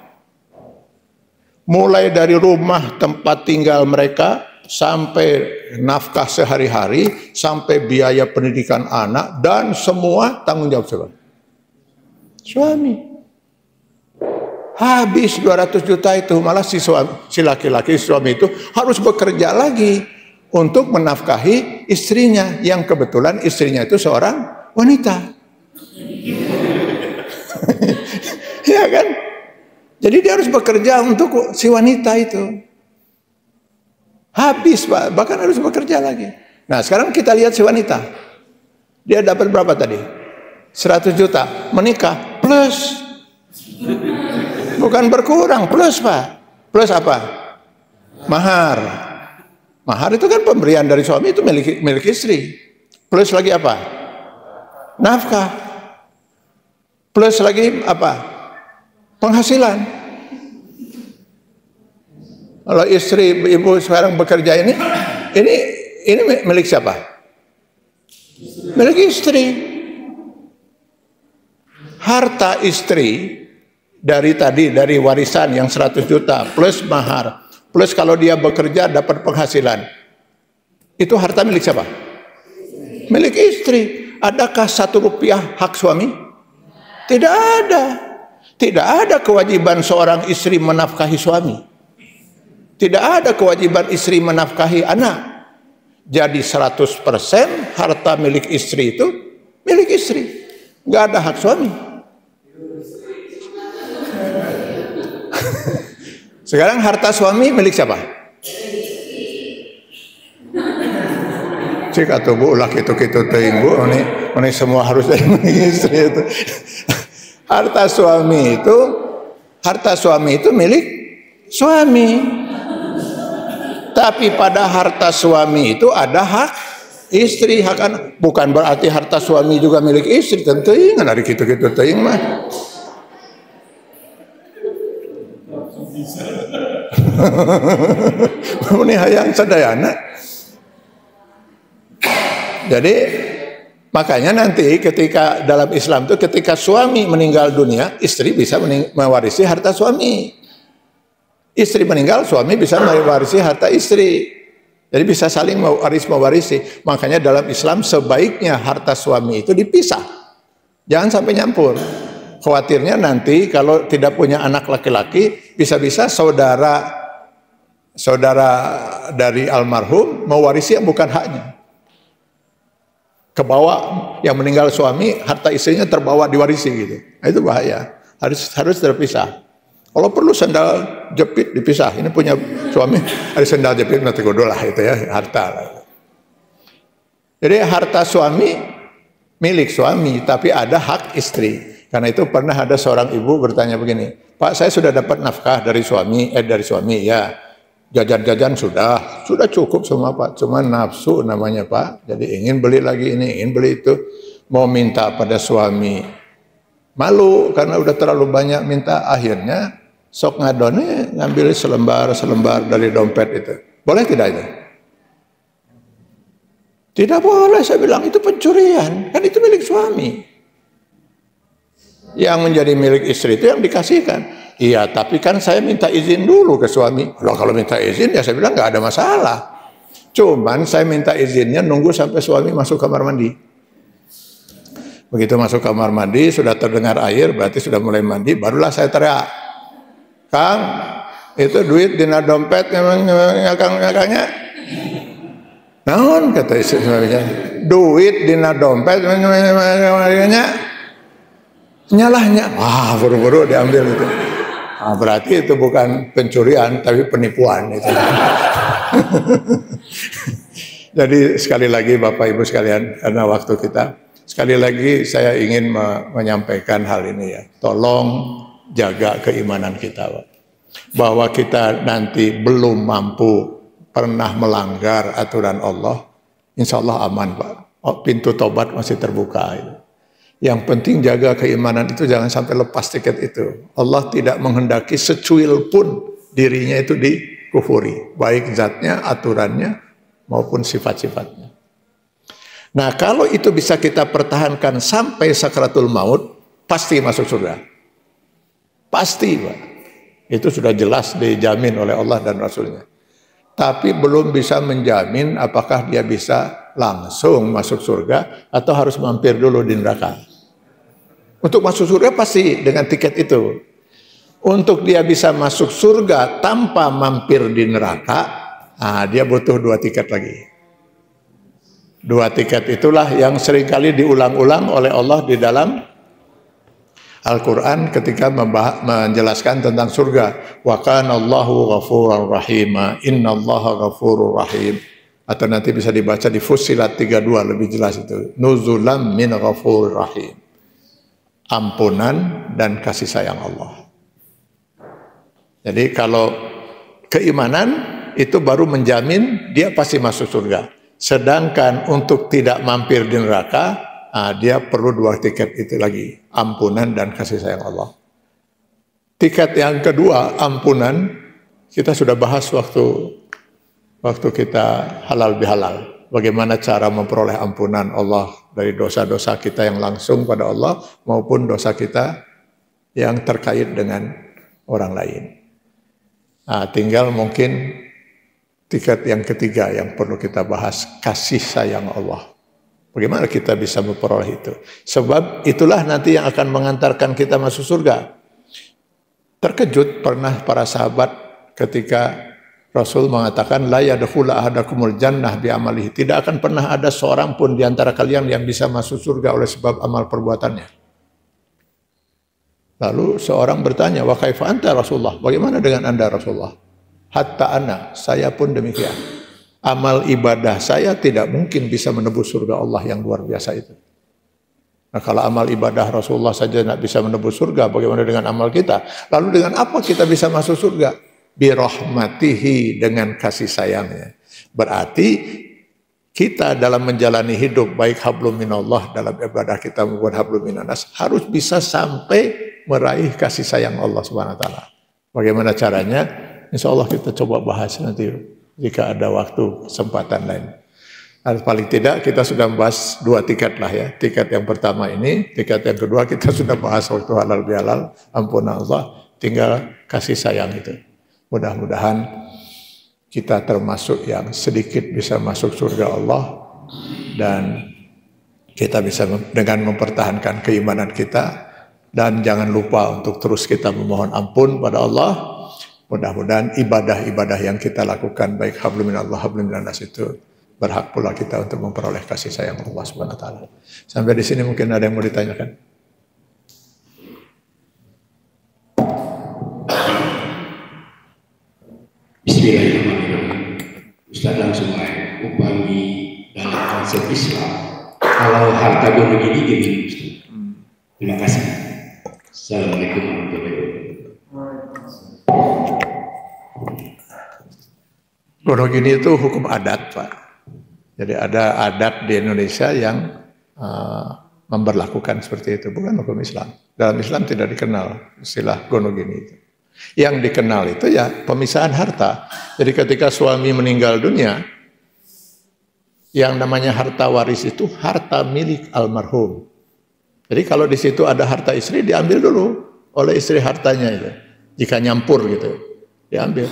Mulai dari rumah tempat tinggal mereka sampai nafkah sehari-hari, sampai biaya pendidikan anak dan semua tanggung jawab siapa? Suami. Habis 200 juta itu malah si laki-laki suami itu harus bekerja lagi untuk menafkahi istrinya yang kebetulan istrinya itu seorang wanita. Ya kan? Jadi dia harus bekerja untuk si wanita itu. Habis Pak, bahkan harus bekerja lagi. Nah sekarang kita lihat si wanita. Dia dapat berapa tadi? 100 juta. Menikah plus. Bukan berkurang, plus Pak. Plus apa? Mahar. Mahar itu kan pemberian dari suami, itu milik istri. Plus lagi apa? Nafkah. Plus lagi apa? Penghasilan. Kalau istri ibu sekarang bekerja ini milik siapa? Milik istri. Harta istri dari warisan yang 100 juta plus mahar, plus kalau dia bekerja dapat penghasilan. Itu harta milik siapa? Milik istri. Adakah 1 rupiah hak suami? Tidak ada. Tidak ada kewajiban seorang istri menafkahi suami. Tidak ada kewajiban istri menafkahi anak. Jadi 100% harta milik istri itu milik istri. Nggak ada hak suami. Sekarang harta suami milik siapa? Cik atau Bu ulah gitu-gitu teuing Bu, ini semua harus dari milik istri itu. Harta suami itu milik suami. Tapi pada harta suami itu ada hak istri, hak anak. Bukan berarti harta suami juga milik istri, tentu ingat dari gitu-gitu teuing mah. Ini hayang sadayana. Jadi makanya nanti ketika dalam Islam itu ketika suami meninggal dunia, istri bisa mewarisi harta suami. Istri meninggal, suami bisa mewarisi harta istri. Jadi bisa saling mewarisi. Makanya dalam Islam sebaiknya harta suami itu dipisah. Jangan sampai nyampur. Khawatirnya nanti kalau tidak punya anak laki-laki, bisa-bisa saudara dari almarhum mewarisi yang bukan haknya. Kebawa yang meninggal suami, harta istrinya terbawa diwarisi gitu. Nah, itu bahaya. Harus terpisah. Kalau perlu sandal jepit dipisah. Ini punya suami, ada sandal jepit nanti godolah itu ya, harta. Jadi harta suami milik suami, tapi ada hak istri. Karena itu pernah ada seorang ibu bertanya begini, Pak, saya sudah dapat nafkah dari suami ya. Jajan-jajan sudah cukup semua Pak. Cuma nafsu namanya Pak. Jadi ingin beli lagi ini, ingin beli itu. Mau minta pada suami, malu karena udah terlalu banyak minta. Akhirnya sok ngadone ngambil selembar dari dompet itu. Boleh tidak itu? Tidak boleh, saya bilang itu pencurian. Kan itu milik suami. Yang menjadi milik istri itu yang dikasihkan. Iya, tapi kan saya minta izin dulu ke suami. Kalau minta izin ya saya bilang nggak ada masalah. Cuman saya minta izinnya nunggu sampai suami masuk kamar mandi. Begitu masuk kamar mandi, sudah terdengar air, berarti sudah mulai mandi, barulah saya teriak. Kang, itu duit dina dompet ngakangnya. Naon kata istri suaminya, duit dina dompet nyalahnya. Wah, buru-buru diambil itu. Nah, berarti itu bukan pencurian tapi penipuan itu. Jadi sekali lagi Bapak Ibu sekalian, karena waktu kita, sekali lagi saya ingin menyampaikan hal ini ya. Tolong jaga keimanan kita, Pak. Bahwa kita nanti belum mampu pernah melanggar aturan Allah, insya Allah aman Pak. Pintu tobat masih terbuka. Yang penting jaga keimanan itu, jangan sampai lepas tiket itu. Allah tidak menghendaki secuil pun dirinya itu dikufuri, baik zatnya, aturannya, maupun sifat-sifatnya. Nah kalau itu bisa kita pertahankan sampai sakratul maut, pasti masuk surga. Pasti Pak. Itu sudah jelas dijamin oleh Allah dan Rasulnya. Tapi belum bisa menjamin apakah dia bisa langsung masuk surga atau harus mampir dulu di neraka. Untuk masuk surga pasti dengan tiket itu. Untuk dia bisa masuk surga tanpa mampir di neraka, dia butuh 2 tiket lagi. 2 tiket itulah yang seringkali diulang-ulang oleh Allah di dalam Al-Quran ketika menjelaskan tentang surga. Wa kana Allahu ghafurur rahima, innallaha ghafurur rahim. Atau nanti bisa dibaca di Fussilat 32 lebih jelas itu. Nuzulam min ghafurur rahim. Ampunan dan kasih sayang Allah. Jadi kalau keimanan itu baru menjamin dia pasti masuk surga. Sedangkan untuk tidak mampir di neraka, dia perlu 2 tiket itu lagi, ampunan dan kasih sayang Allah. Tiket yang kedua, ampunan, kita sudah bahas waktu kita halal bihalal. Bagaimana cara memperoleh ampunan Allah dari dosa-dosa kita yang langsung pada Allah maupun dosa kita yang terkait dengan orang lain. Tinggal mungkin tiket yang ketiga yang perlu kita bahas, kasih sayang Allah. Bagaimana kita bisa memperoleh itu? Sebab itulah nanti yang akan mengantarkan kita masuk surga. Terkejut pernah para sahabat ketika Rasul mengatakan la yadkhulu ahadakumul jannah bi amalihi. Tidak akan pernah ada seorang pun di antara kalian yang bisa masuk surga oleh sebab amal perbuatannya. Lalu seorang bertanya, wa kaifa anta Rasulullah? Bagaimana dengan Anda Rasulullah? Hatta ana, saya pun demikian. Amal ibadah saya tidak mungkin bisa menebus surga Allah yang luar biasa itu. Nah kalau amal ibadah Rasulullah saja tidak bisa menebus surga, bagaimana dengan amal kita? Lalu dengan apa kita bisa masuk surga? Birahmatihi, dengan kasih sayangnya. Berarti kita dalam menjalani hidup, baik hablum minallah dalam ibadah kita maupun hablum minannas, harus bisa sampai meraih kasih sayang Allah Subhanahu wa taala. Bagaimana caranya? Insya Allah kita coba bahas nanti jika ada waktu kesempatan lain. Paling tidak kita sudah membahas 2 tiket lah ya. Tiket yang pertama ini, tiket yang kedua kita sudah bahas waktu halal bihalal, ampunan Allah, tinggal kasih sayang itu. Mudah-mudahan kita termasuk yang sedikit bisa masuk surga Allah dan kita bisa dengan mempertahankan keimanan kita, dan jangan lupa untuk terus kita memohon ampun pada Allah. Mudah-mudahan ibadah-ibadah yang kita lakukan baik hablum minallah hablum minannas itu berhak pula kita untuk memperoleh kasih sayang Allah Subhanahu wa taala. Sampai di sini mungkin ada yang mau ditanyakan. Bismillahirrahmanirrahim. Ustaz langsung aja, upami dalam konsep Islam, kalau harta gono gini gimana Ustaz? Terima kasih. Assalamualaikum warahmatullahi wabarakatuh. Gonogini itu hukum adat, Pak. Jadi ada adat di Indonesia yang memberlakukan seperti itu, bukan hukum Islam. Dalam Islam tidak dikenal istilah gonogini itu. Yang dikenal itu ya pemisahan harta. Jadi ketika suami meninggal dunia, yang namanya harta waris itu harta milik almarhum. Jadi kalau di situ ada harta istri, diambil dulu oleh istri hartanya itu. Jika nyampur gitu, diambil.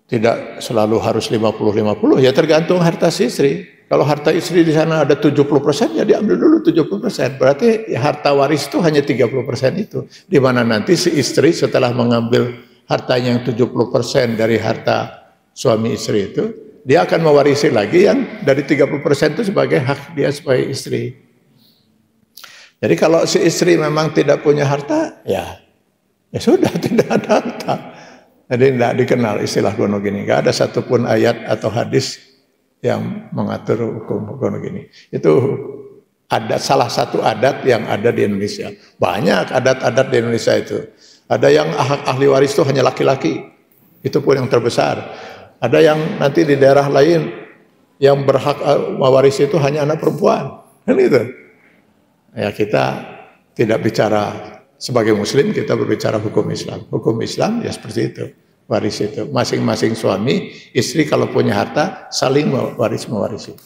Tidak selalu harus 50-50, ya tergantung harta si istri. Kalau harta istri di sana ada 70%, ya diambil dulu 70%. Berarti ya, harta waris itu hanya 30% itu. Di mana nanti si istri setelah mengambil hartanya yang 70% dari harta suami istri itu, dia akan mewarisi lagi yang dari 30% itu sebagai hak dia sebagai istri. Jadi kalau si istri memang tidak punya harta, ya sudah tidak ada harta. Jadi tidak dikenal istilah gonogini. Tidak ada satupun ayat atau hadis yang mengatur hukum gonogini. Itu ada salah satu adat yang ada di Indonesia. Banyak adat-adat di Indonesia itu. Ada yang ahli waris itu hanya laki-laki. Itu pun yang terbesar. Ada yang nanti di daerah lain yang berhak mewaris itu hanya anak perempuan. Kan itu. Ya kita tidak bicara sebagai muslim, kita berbicara hukum Islam. Hukum Islam ya seperti itu. Waris itu. Masing-masing suami, istri kalau punya harta, saling mewarisi.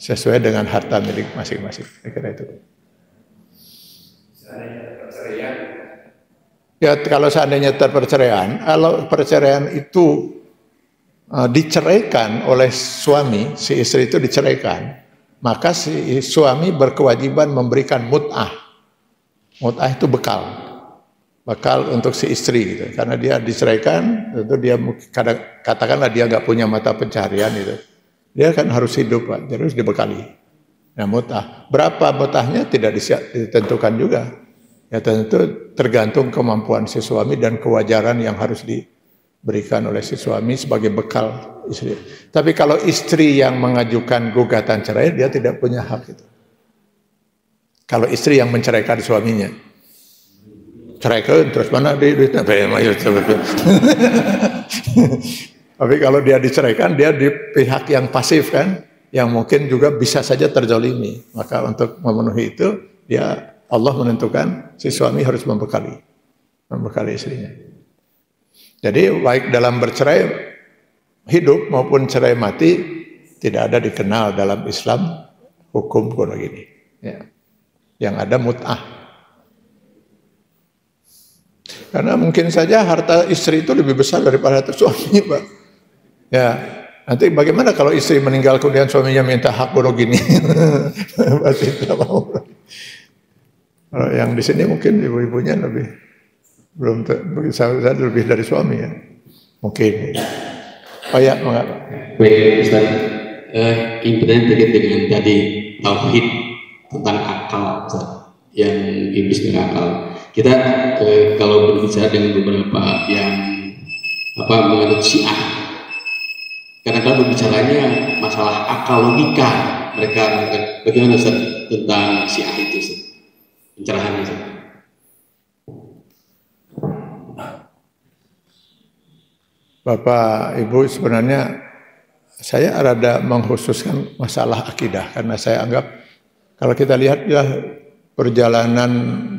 Sesuai dengan harta milik masing-masing. Saya kira itu. Ya kalau seandainya terperceraian, kalau perceraian itu diceraikan oleh suami, si istri itu diceraikan, maka si suami berkewajiban memberikan mut'ah. Mut'ah itu bekal untuk si istri gitu. Karena dia diceraikan, tentu dia katakanlah dia nggak punya mata pencaharian itu, dia kan harus hidup, Pak, terus dibekali. Nah mut'ah, berapa mut'ahnya tidak ditentukan juga. Ya tentu tergantung kemampuan si suami dan kewajaran yang harus diberikan oleh si suami sebagai bekal istri. Tapi kalau istri yang mengajukan gugatan cerai, dia tidak punya hak itu. Kalau istri yang menceraikan suaminya, ceraikan terus mana duitnya? Tapi kalau dia diceraikan, dia di pihak yang pasif kan, yang mungkin juga bisa saja terzalimi. Maka untuk memenuhi itu, Allah menentukan si suami harus membekali istrinya. Jadi baik dalam bercerai hidup maupun cerai mati tidak ada dikenal dalam Islam hukum gonogini. Ya. Yang ada mut'ah. Karena mungkin saja harta istri itu lebih besar daripada harta suami, Pak. Ya, nanti bagaimana kalau istri meninggal kemudian suaminya minta hak gonogini? Pasti tidak mau. Kalau yang di sini mungkin ibu-ibunya bisa lebih dari suami ya. Mungkin. Oh ya, mengapa? Baik, Ustaz. Yang pertanyaan terkait dengan tadi tauhid tentang akal, yang iblis dengan akal. Kita kalau berbicara dengan beberapa yang menganut Syiah, kadang-kadang berbicaranya masalah akal logika mereka bagaimana Ustaz tentang Syiah itu, Ustaz? Pencerahannya, Ustaz. Bapak Ibu, sebenarnya saya rada mengkhususkan masalah akidah karena saya anggap kalau kita lihat ya perjalanan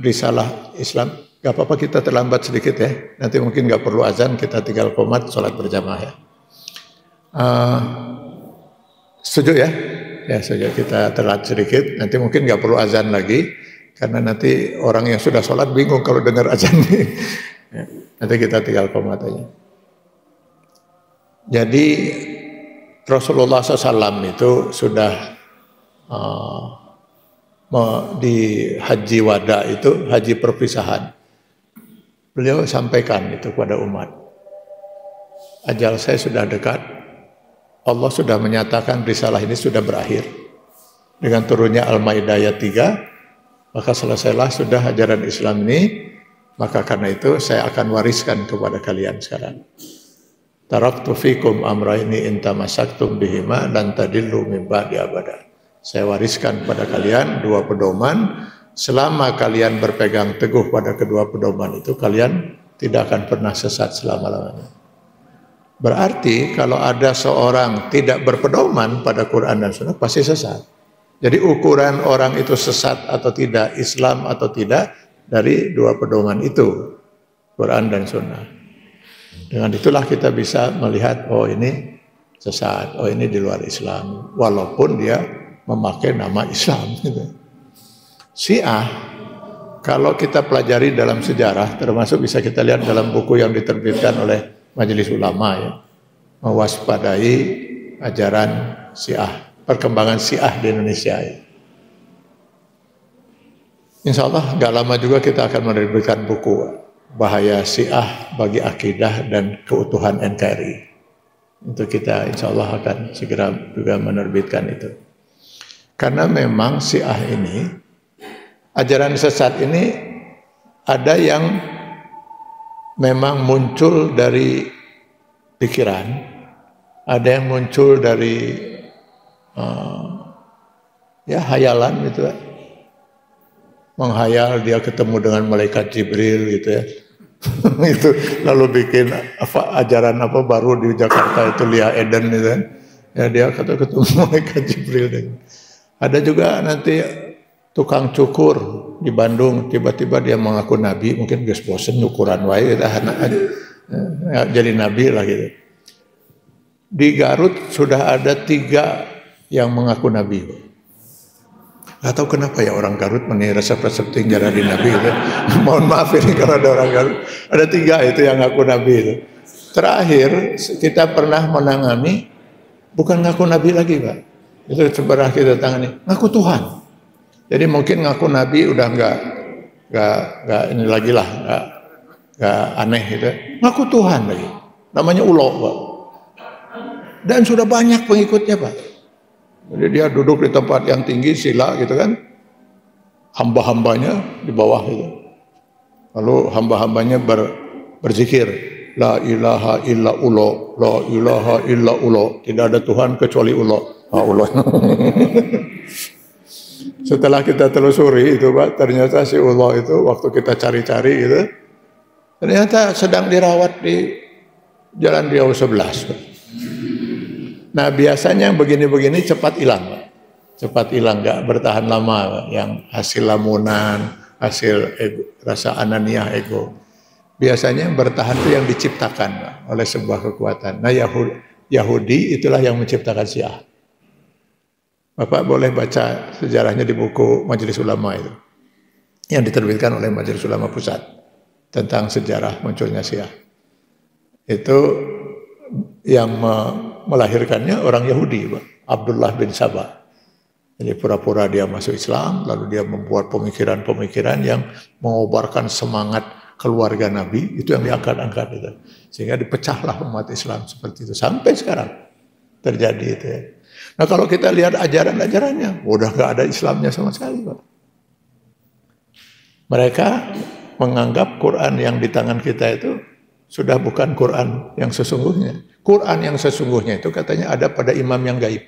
risalah Islam, gak apa-apa kita terlambat sedikit ya. Nanti mungkin gak perlu azan, kita tinggal qomat sholat berjamaah ya. Setuju ya? Ya setuju, kita telat sedikit. Nanti mungkin gak perlu azan lagi, karena nanti orang yang sudah sholat bingung kalau dengar azan. Ya, nanti kita tinggal qomat aja. Jadi Rasulullah SAW itu sudah di haji wada itu, haji perpisahan, beliau sampaikan itu kepada umat, ajal saya sudah dekat, Allah sudah menyatakan risalah ini sudah berakhir dengan turunnya Al-Maidah ayat 3, maka selesailah sudah ajaran Islam ini, maka karena itu saya akan wariskan kepada kalian sekarang. Taraktu fikum amraini in tamassaktum bihima lan tadillu min ba'di abada. Saya wariskan pada kalian dua pedoman, selama kalian berpegang teguh pada kedua pedoman itu, kalian tidak akan pernah sesat selama-lamanya. Berarti kalau ada seorang tidak berpedoman pada Quran dan Sunnah pasti sesat. Jadi ukuran orang itu sesat atau tidak, Islam atau tidak, dari dua pedoman itu, Quran dan Sunnah. Dengan itulah kita bisa melihat, oh ini sesat, oh ini di luar Islam, walaupun dia memakai nama Islam. Gitu. Syiah, kalau kita pelajari dalam sejarah, termasuk bisa kita lihat dalam buku yang diterbitkan oleh Majelis Ulama, ya, mewaspadai ajaran Syiah, perkembangan Syiah di Indonesia. Ya. Insya Allah gak lama juga kita akan menerbitkan buku Bahaya Syiah bagi Akidah dan Keutuhan NKRI. Untuk kita insya Allah akan segera juga menerbitkan itu. Karena memang Syiah ini, ajaran sesat ini ada yang memang muncul dari pikiran, ada yang muncul dari ya hayalan gitu ya. Menghayal dia ketemu dengan malaikat Jibril gitu ya. Itu lalu bikin ajaran baru di Jakarta itu Lia Eden gitu kan. Ya dia ketemu malaikat Jibril. Ada juga nanti tukang cukur di Bandung, tiba-tiba dia mengaku nabi, mungkin geus bosen ukuran wae jadi nabi lah gitu. Di Garut sudah ada 3 yang mengaku nabi. Gak tahu kenapa ya orang Garut resep-resep tinggi jadi nabi gitu. Mohon maaf ini kalau ada orang Garut. Ada 3 itu yang ngaku nabi itu. Terakhir kita pernah menangani bukan ngaku nabi lagi Pak. Itu pernah kita tangani ngaku Tuhan. Jadi mungkin ngaku nabi udah nggak ini lagi lah, nggak aneh gitu. Ngaku Tuhan lagi, namanya Ulo Pak. Dan sudah banyak pengikutnya Pak. Jadi dia duduk di tempat yang tinggi sila gitu kan, hamba-hambanya di bawah gitu. Lalu hamba-hambanya berzikir, la ilaha illa Ulo, la ilaha illa Ulo. Tidak ada Tuhan kecuali Ulo. Ulo. Setelah kita telusuri itu Pak, ternyata si Allah itu waktu kita cari-cari gitu, ternyata sedang dirawat di Jalan Riau 11 Pak. Nah biasanya yang begini-begini cepat hilang Pak. Cepat hilang, gak bertahan lama Pak. Yang hasil lamunan, hasil ego, rasa ananiah ego. Biasanya yang bertahan itu yang diciptakan Pak, oleh sebuah kekuatan. Nah Yahudi itulah yang menciptakan Syiah. Bapak boleh baca sejarahnya di buku Majelis Ulama itu, yang diterbitkan oleh Majelis Ulama Pusat tentang sejarah munculnya Syiah. Itu yang melahirkannya orang Yahudi, Pak, Abdullah bin Sabah. Jadi pura-pura dia masuk Islam, lalu dia membuat pemikiran-pemikiran yang mengobarkan semangat keluarga Nabi, itu yang diangkat-angkat itu. Sehingga dipecahlah umat Islam seperti itu sampai sekarang terjadi itu ya. Nah kalau kita lihat ajaran-ajarannya, udah gak ada Islamnya sama sekali Pak. Mereka menganggap Quran yang di tangan kita itu sudah bukan Quran yang sesungguhnya. Quran yang sesungguhnya itu katanya ada pada imam yang gaib.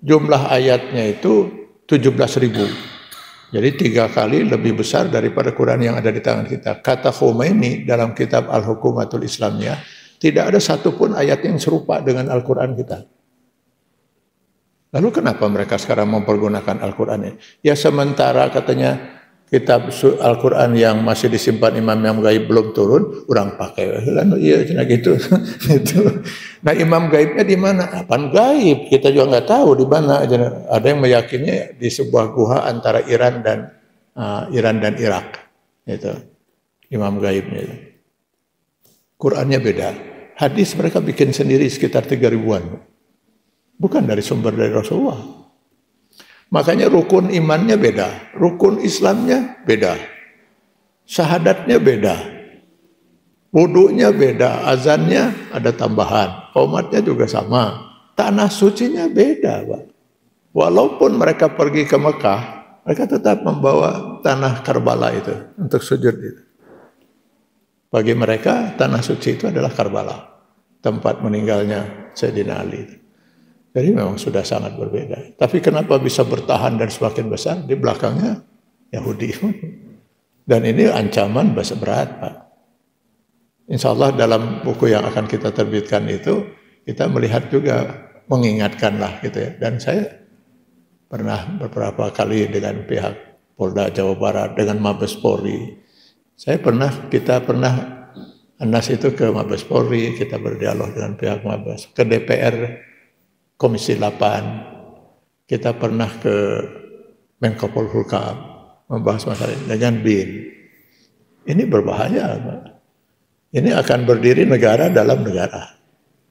Jumlah ayatnya itu 17.000. Jadi 3 kali lebih besar daripada Quran yang ada di tangan kita. Kata Khomeini dalam kitab Al-Hukumatul Islamiyah, tidak ada satupun ayat yang serupa dengan Al-Quran kita. Lalu kenapa mereka sekarang mempergunakan Al-Quran ini? Ya sementara katanya kitab Al-Quran yang masih disimpan imam yang gaib belum turun, orang pakai. Iya gitu. Nah imam gaibnya di mana? Apaan gaib? Kita juga nggak tahu di mana. Ada yang meyakini di sebuah gua antara Iran dan Irak. Itu imam gaibnya itu. Qurannya beda. Hadis mereka bikin sendiri sekitar 3.000-an. Bukan dari sumber dari Rasulullah. Makanya rukun imannya beda. Rukun Islamnya beda. Syahadatnya beda. Wudunya beda. Azannya ada tambahan. Qomatnya juga sama. Tanah sucinya beda Pak. Walaupun mereka pergi ke Mekah, mereka tetap membawa tanah Karbala itu untuk sujud itu. Bagi mereka tanah suci itu adalah Karbala, tempat meninggalnya Sayyidina Ali. Jadi memang sudah sangat berbeda. Tapi kenapa bisa bertahan dan semakin besar? Di belakangnya Yahudi. Dan ini ancaman berat Pak. Insya Allah dalam buku yang akan kita terbitkan itu kita melihat juga, mengingatkanlah gitu ya. Dan saya pernah beberapa kali dengan pihak Polda Jawa Barat, dengan Mabes Polri. Kita pernah Anas itu ke Mabes Polri, kita berdialog dengan pihak Mabes, ke DPR Komisi 8, kita pernah ke Menko Polhukam membahas masalah ini dengan BIN. Ini berbahaya, Pak. Ini akan berdiri negara dalam negara.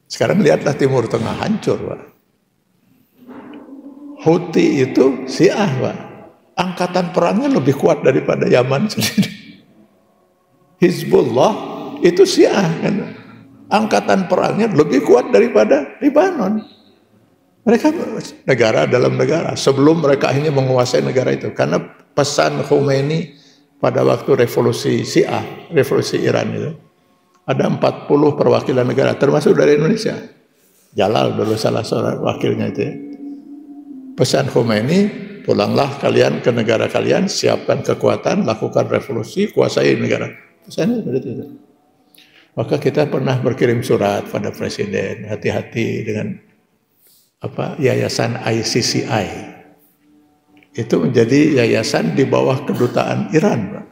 Sekarang lihatlah Timur Tengah hancur, Pak. Houthi itu Syiah, Pak. Angkatan perangnya lebih kuat daripada Yaman sendiri. Hizbullah itu Syiah, kan? Angkatan perangnya lebih kuat daripada Lebanon. Mereka negara dalam negara. Sebelum mereka akhirnya menguasai negara itu, karena pesan Khomeini pada waktu revolusi Syiah, revolusi Iran itu, ada 40 perwakilan negara, termasuk dari Indonesia. Jalal dulu salah seorang wakilnya itu ya. Pesan Khomeini, pulanglah kalian ke negara kalian, siapkan kekuatan, lakukan revolusi, kuasai negara. Pesannya seperti itu. Maka kita pernah berkirim surat pada Presiden, hati-hati dengan yayasan ICCI. Itu menjadi yayasan di bawah kedutaan Iran, Pak.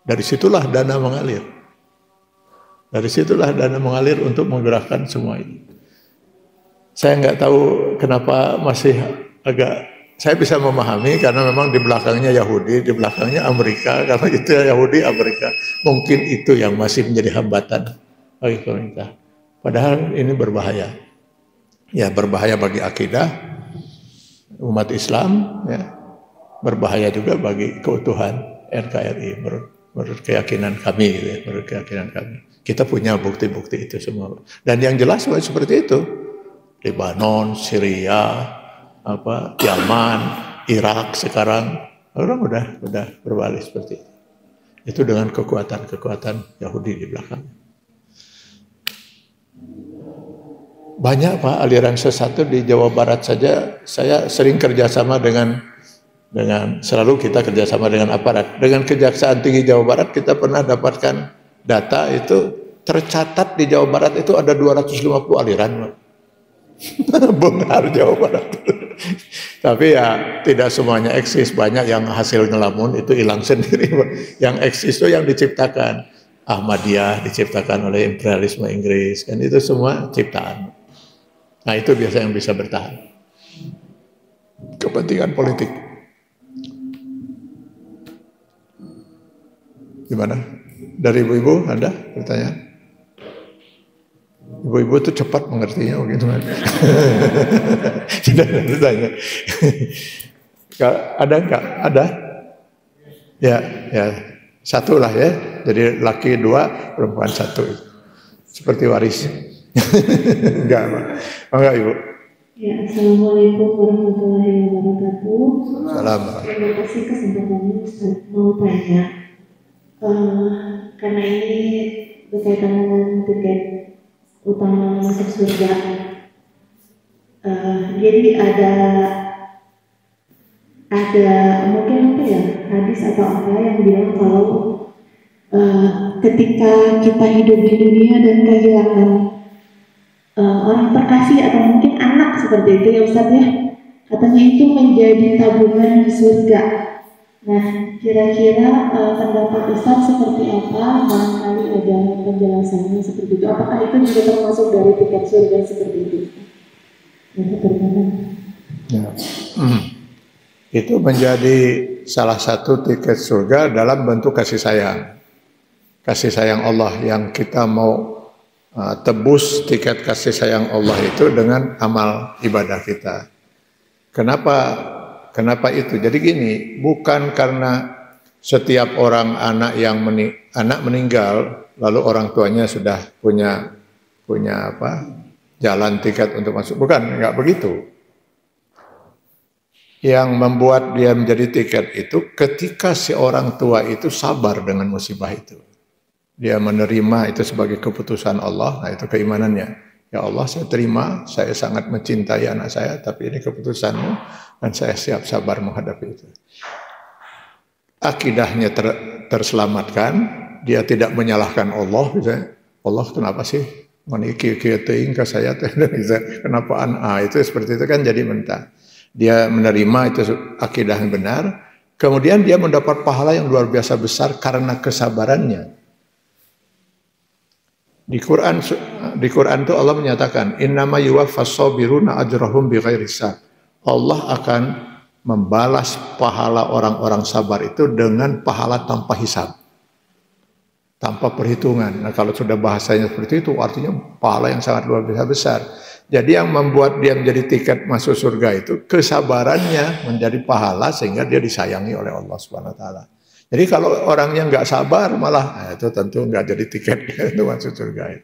Dari situlah dana mengalir. Dari situlah dana mengalir untuk menggerakkan semua ini. Saya nggak tahu kenapa masih agak, saya bisa memahami karena memang di belakangnya Yahudi, di belakangnya Amerika, karena itu Yahudi, Amerika. Mungkin itu yang masih menjadi hambatan bagi pemerintah. Padahal ini berbahaya. Ya, berbahaya bagi akidah umat Islam, ya. Berbahaya juga bagi keutuhan NKRI menurut keyakinan kami, gitu ya, menurut keyakinan kami. Kita punya bukti-bukti itu semua. Dan yang jelas seperti itu. Lebanon, Syria, Yaman, Irak sekarang orang udah berbalik seperti itu. Itu dengan kekuatan Yahudi di belakang. Banyak, Pak, aliran sesat di Jawa Barat saja. Saya sering kerjasama dengan selalu kita kerjasama dengan aparat. Dengan Kejaksaan Tinggi Jawa Barat kita pernah dapatkan data itu, tercatat di Jawa Barat itu ada 250 aliran, Pak. Benar Jawa Barat. Tapi ya tidak semuanya eksis, banyak yang hasil ngelamun itu hilang sendiri. Yang eksis itu yang diciptakan. Ahmadiyah diciptakan oleh imperialisme Inggris, kan itu semua ciptaan. Nah itu biasa yang bisa bertahan. Kepentingan politik. Gimana? Dari ibu-ibu ada pertanyaan? Ibu-ibu itu cepat mengertinya begitu. Tidak ada bertanya. Ada enggak? Ada? Ya, satu lah ya. Jadi laki 2, perempuan 1. Seperti waris. Enggak, Pak. Enggak, Ibu. Ya, Assalamualaikum warahmatullahi wabarakatuh. Salam. Terima kasih kesempatannya, Ustaz. Mau tanya, karena ini berkaitan dengan tiket utama masuk surga. Jadi ada mungkin hadis atau apa yang bilang kalau ketika kita hidup di dunia dan kehilangan orang terkasih atau mungkin anak seperti itu ya Ustaz ya, katanya itu menjadi tabungan di surga. Nah, kira-kira pendapat Ustaz seperti apa? Barangkali ada penjelasannya seperti itu. Apakah itu juga termasuk dari tiket surga seperti itu? Ya. Itu menjadi salah satu tiket surga dalam bentuk kasih sayang. Kasih sayang Allah yang kita mau tebus tiket kasih sayang Allah itu dengan amal ibadah kita. Kenapa itu? Jadi gini, bukan karena setiap orang anak meninggal lalu orang tuanya sudah punya jalan tiket untuk masuk. Bukan, enggak begitu. Yang membuat dia menjadi tiket itu ketika si orang tua itu sabar dengan musibah itu. Dia menerima itu sebagai keputusan Allah. Nah, itu keimanannya. Ya Allah, saya terima, saya sangat mencintai anak saya, tapi ini keputusanmu dan saya siap sabar menghadapi itu. Akidahnya terselamatkan, dia tidak menyalahkan Allah, misalnya, Allah kenapa sih meniki teuing ka saya teh, kenapa itu seperti itu kan jadi mentah. Dia menerima itu akidah yang benar, kemudian dia mendapat pahala yang luar biasa besar karena kesabarannya. Di Quran itu Allah menyatakan, innama yuwaffas sabiruna ajrahum bighairi hisab. Allah akan membalas pahala orang-orang sabar itu dengan pahala tanpa hisab, tanpa perhitungan. Nah, kalau sudah bahasanya seperti itu, artinya pahala yang sangat luar biasa besar. Jadi yang membuat dia menjadi tiket masuk surga itu kesabarannya menjadi pahala sehingga dia disayangi oleh Allah Subhanahu wa taala. Jadi kalau orang yang nggak sabar malah itu tentu nggak jadi tiket untuk masuk surga.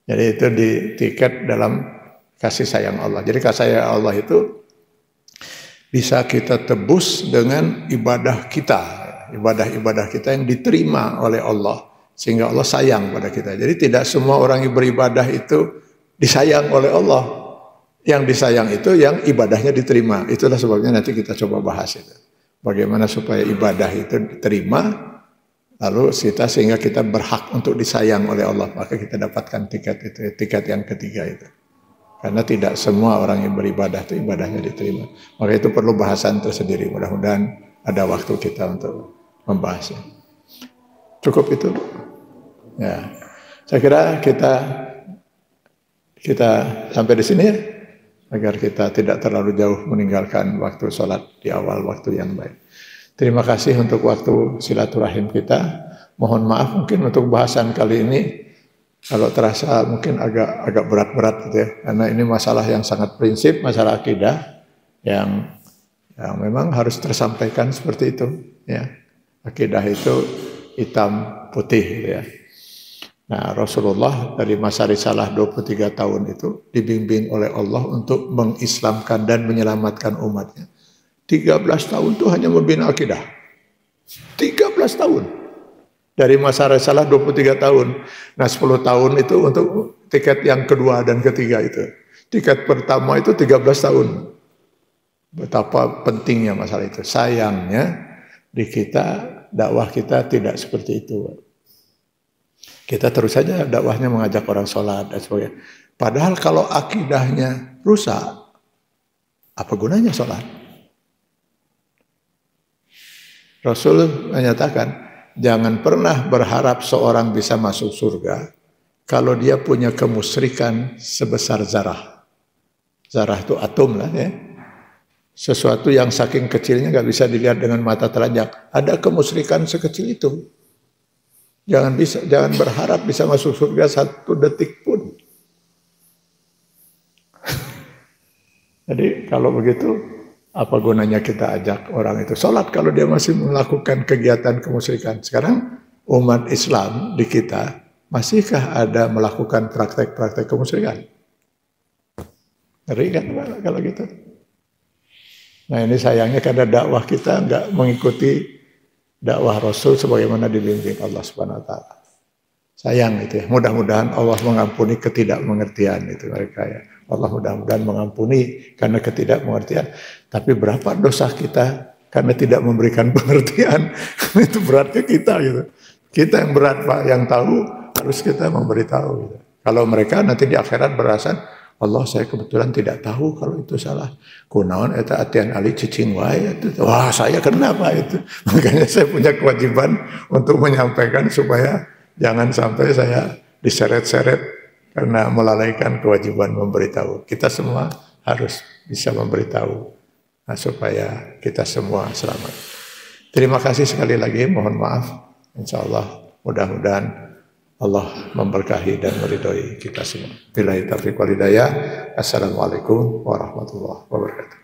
Jadi itu di tiket dalam kasih sayang Allah. Jadi kasih sayang Allah itu bisa kita tebus dengan ibadah kita, ibadah-ibadah kita yang diterima oleh Allah sehingga Allah sayang pada kita. Jadi tidak semua orang yang beribadah itu disayang oleh Allah. Yang disayang itu yang ibadahnya diterima. Itulah sebabnya nanti kita coba bahas itu. Bagaimana supaya ibadah itu diterima, lalu kita sehingga kita berhak untuk disayang oleh Allah, maka kita dapatkan tiket itu, tiket yang ketiga itu. Karena tidak semua orang yang beribadah itu ibadahnya diterima. Maka itu perlu bahasan tersendiri. Mudah-mudahan ada waktu kita untuk membahasnya. Cukup itu. Ya, saya kira kita sampai di sini ya. Agar kita tidak terlalu jauh meninggalkan waktu sholat di awal waktu yang baik. Terima kasih untuk waktu silaturahim kita. Mohon maaf mungkin untuk bahasan kali ini kalau terasa mungkin agak berat-berat gitu ya. Karena ini masalah yang sangat prinsip, masalah akidah yang memang harus tersampaikan seperti itu. Ya, akidah itu hitam putih gitu ya. Nah, Rasulullah dari masa risalah 23 tahun itu dibimbing oleh Allah untuk mengislamkan dan menyelamatkan umatnya. 13 tahun itu hanya membina akidah. 13 tahun. Dari masa risalah 23 tahun. Nah, 10 tahun itu untuk tiket yang kedua dan ketiga itu. Tiket pertama itu 13 tahun. Betapa pentingnya masalah itu. Sayangnya di kita, dakwah kita tidak seperti itu. Kita terus saja dakwahnya mengajak orang sholat dan sebagainya. Padahal kalau akidahnya rusak, apa gunanya sholat? Rasul menyatakan, jangan pernah berharap seorang bisa masuk surga kalau dia punya kemusyrikan sebesar zarah. Zarah itu atom lah ya. Sesuatu yang saking kecilnya nggak bisa dilihat dengan mata telanjang. Ada kemusyrikan sekecil itu. Jangan berharap bisa masuk surga 1 detik pun. Jadi kalau begitu, apa gunanya kita ajak orang itu sholat kalau dia masih melakukan kegiatan kemusyrikan? Sekarang umat Islam di kita, masihkah ada melakukan praktek-praktek kemusyrikan? Ngeri kan kalau gitu? Nah ini sayangnya karena dakwah kita nggak mengikuti dakwah Rasul sebagaimana dibimbing Allah Subhanahu wa taala. Sayang itu ya. Mudah-mudahan Allah mengampuni ketidakmengertian itu mereka ya. Allah mudah-mudahan mengampuni karena ketidakmengertian. Tapi berapa dosa kita karena tidak memberikan pengertian. Itu beratnya kita gitu. Kita yang berat Pak, yang tahu harus kita memberitahu gitu. Kalau mereka nanti di akhirat berasan, Allah saya kebetulan tidak tahu kalau itu salah. Kunaon eta atian ali cicing wae itu. Wah, saya kenapa itu? Makanya saya punya kewajiban untuk menyampaikan supaya jangan sampai saya diseret-seret karena melalaikan kewajiban memberitahu. Kita semua harus bisa memberitahu supaya kita semua selamat. Terima kasih sekali lagi, mohon maaf. Insyaallah mudah-mudahan Allah memberkahi dan meridhoi kita semua. Billahi taufiq wal hidayah. Assalamualaikum warahmatullahi wabarakatuh.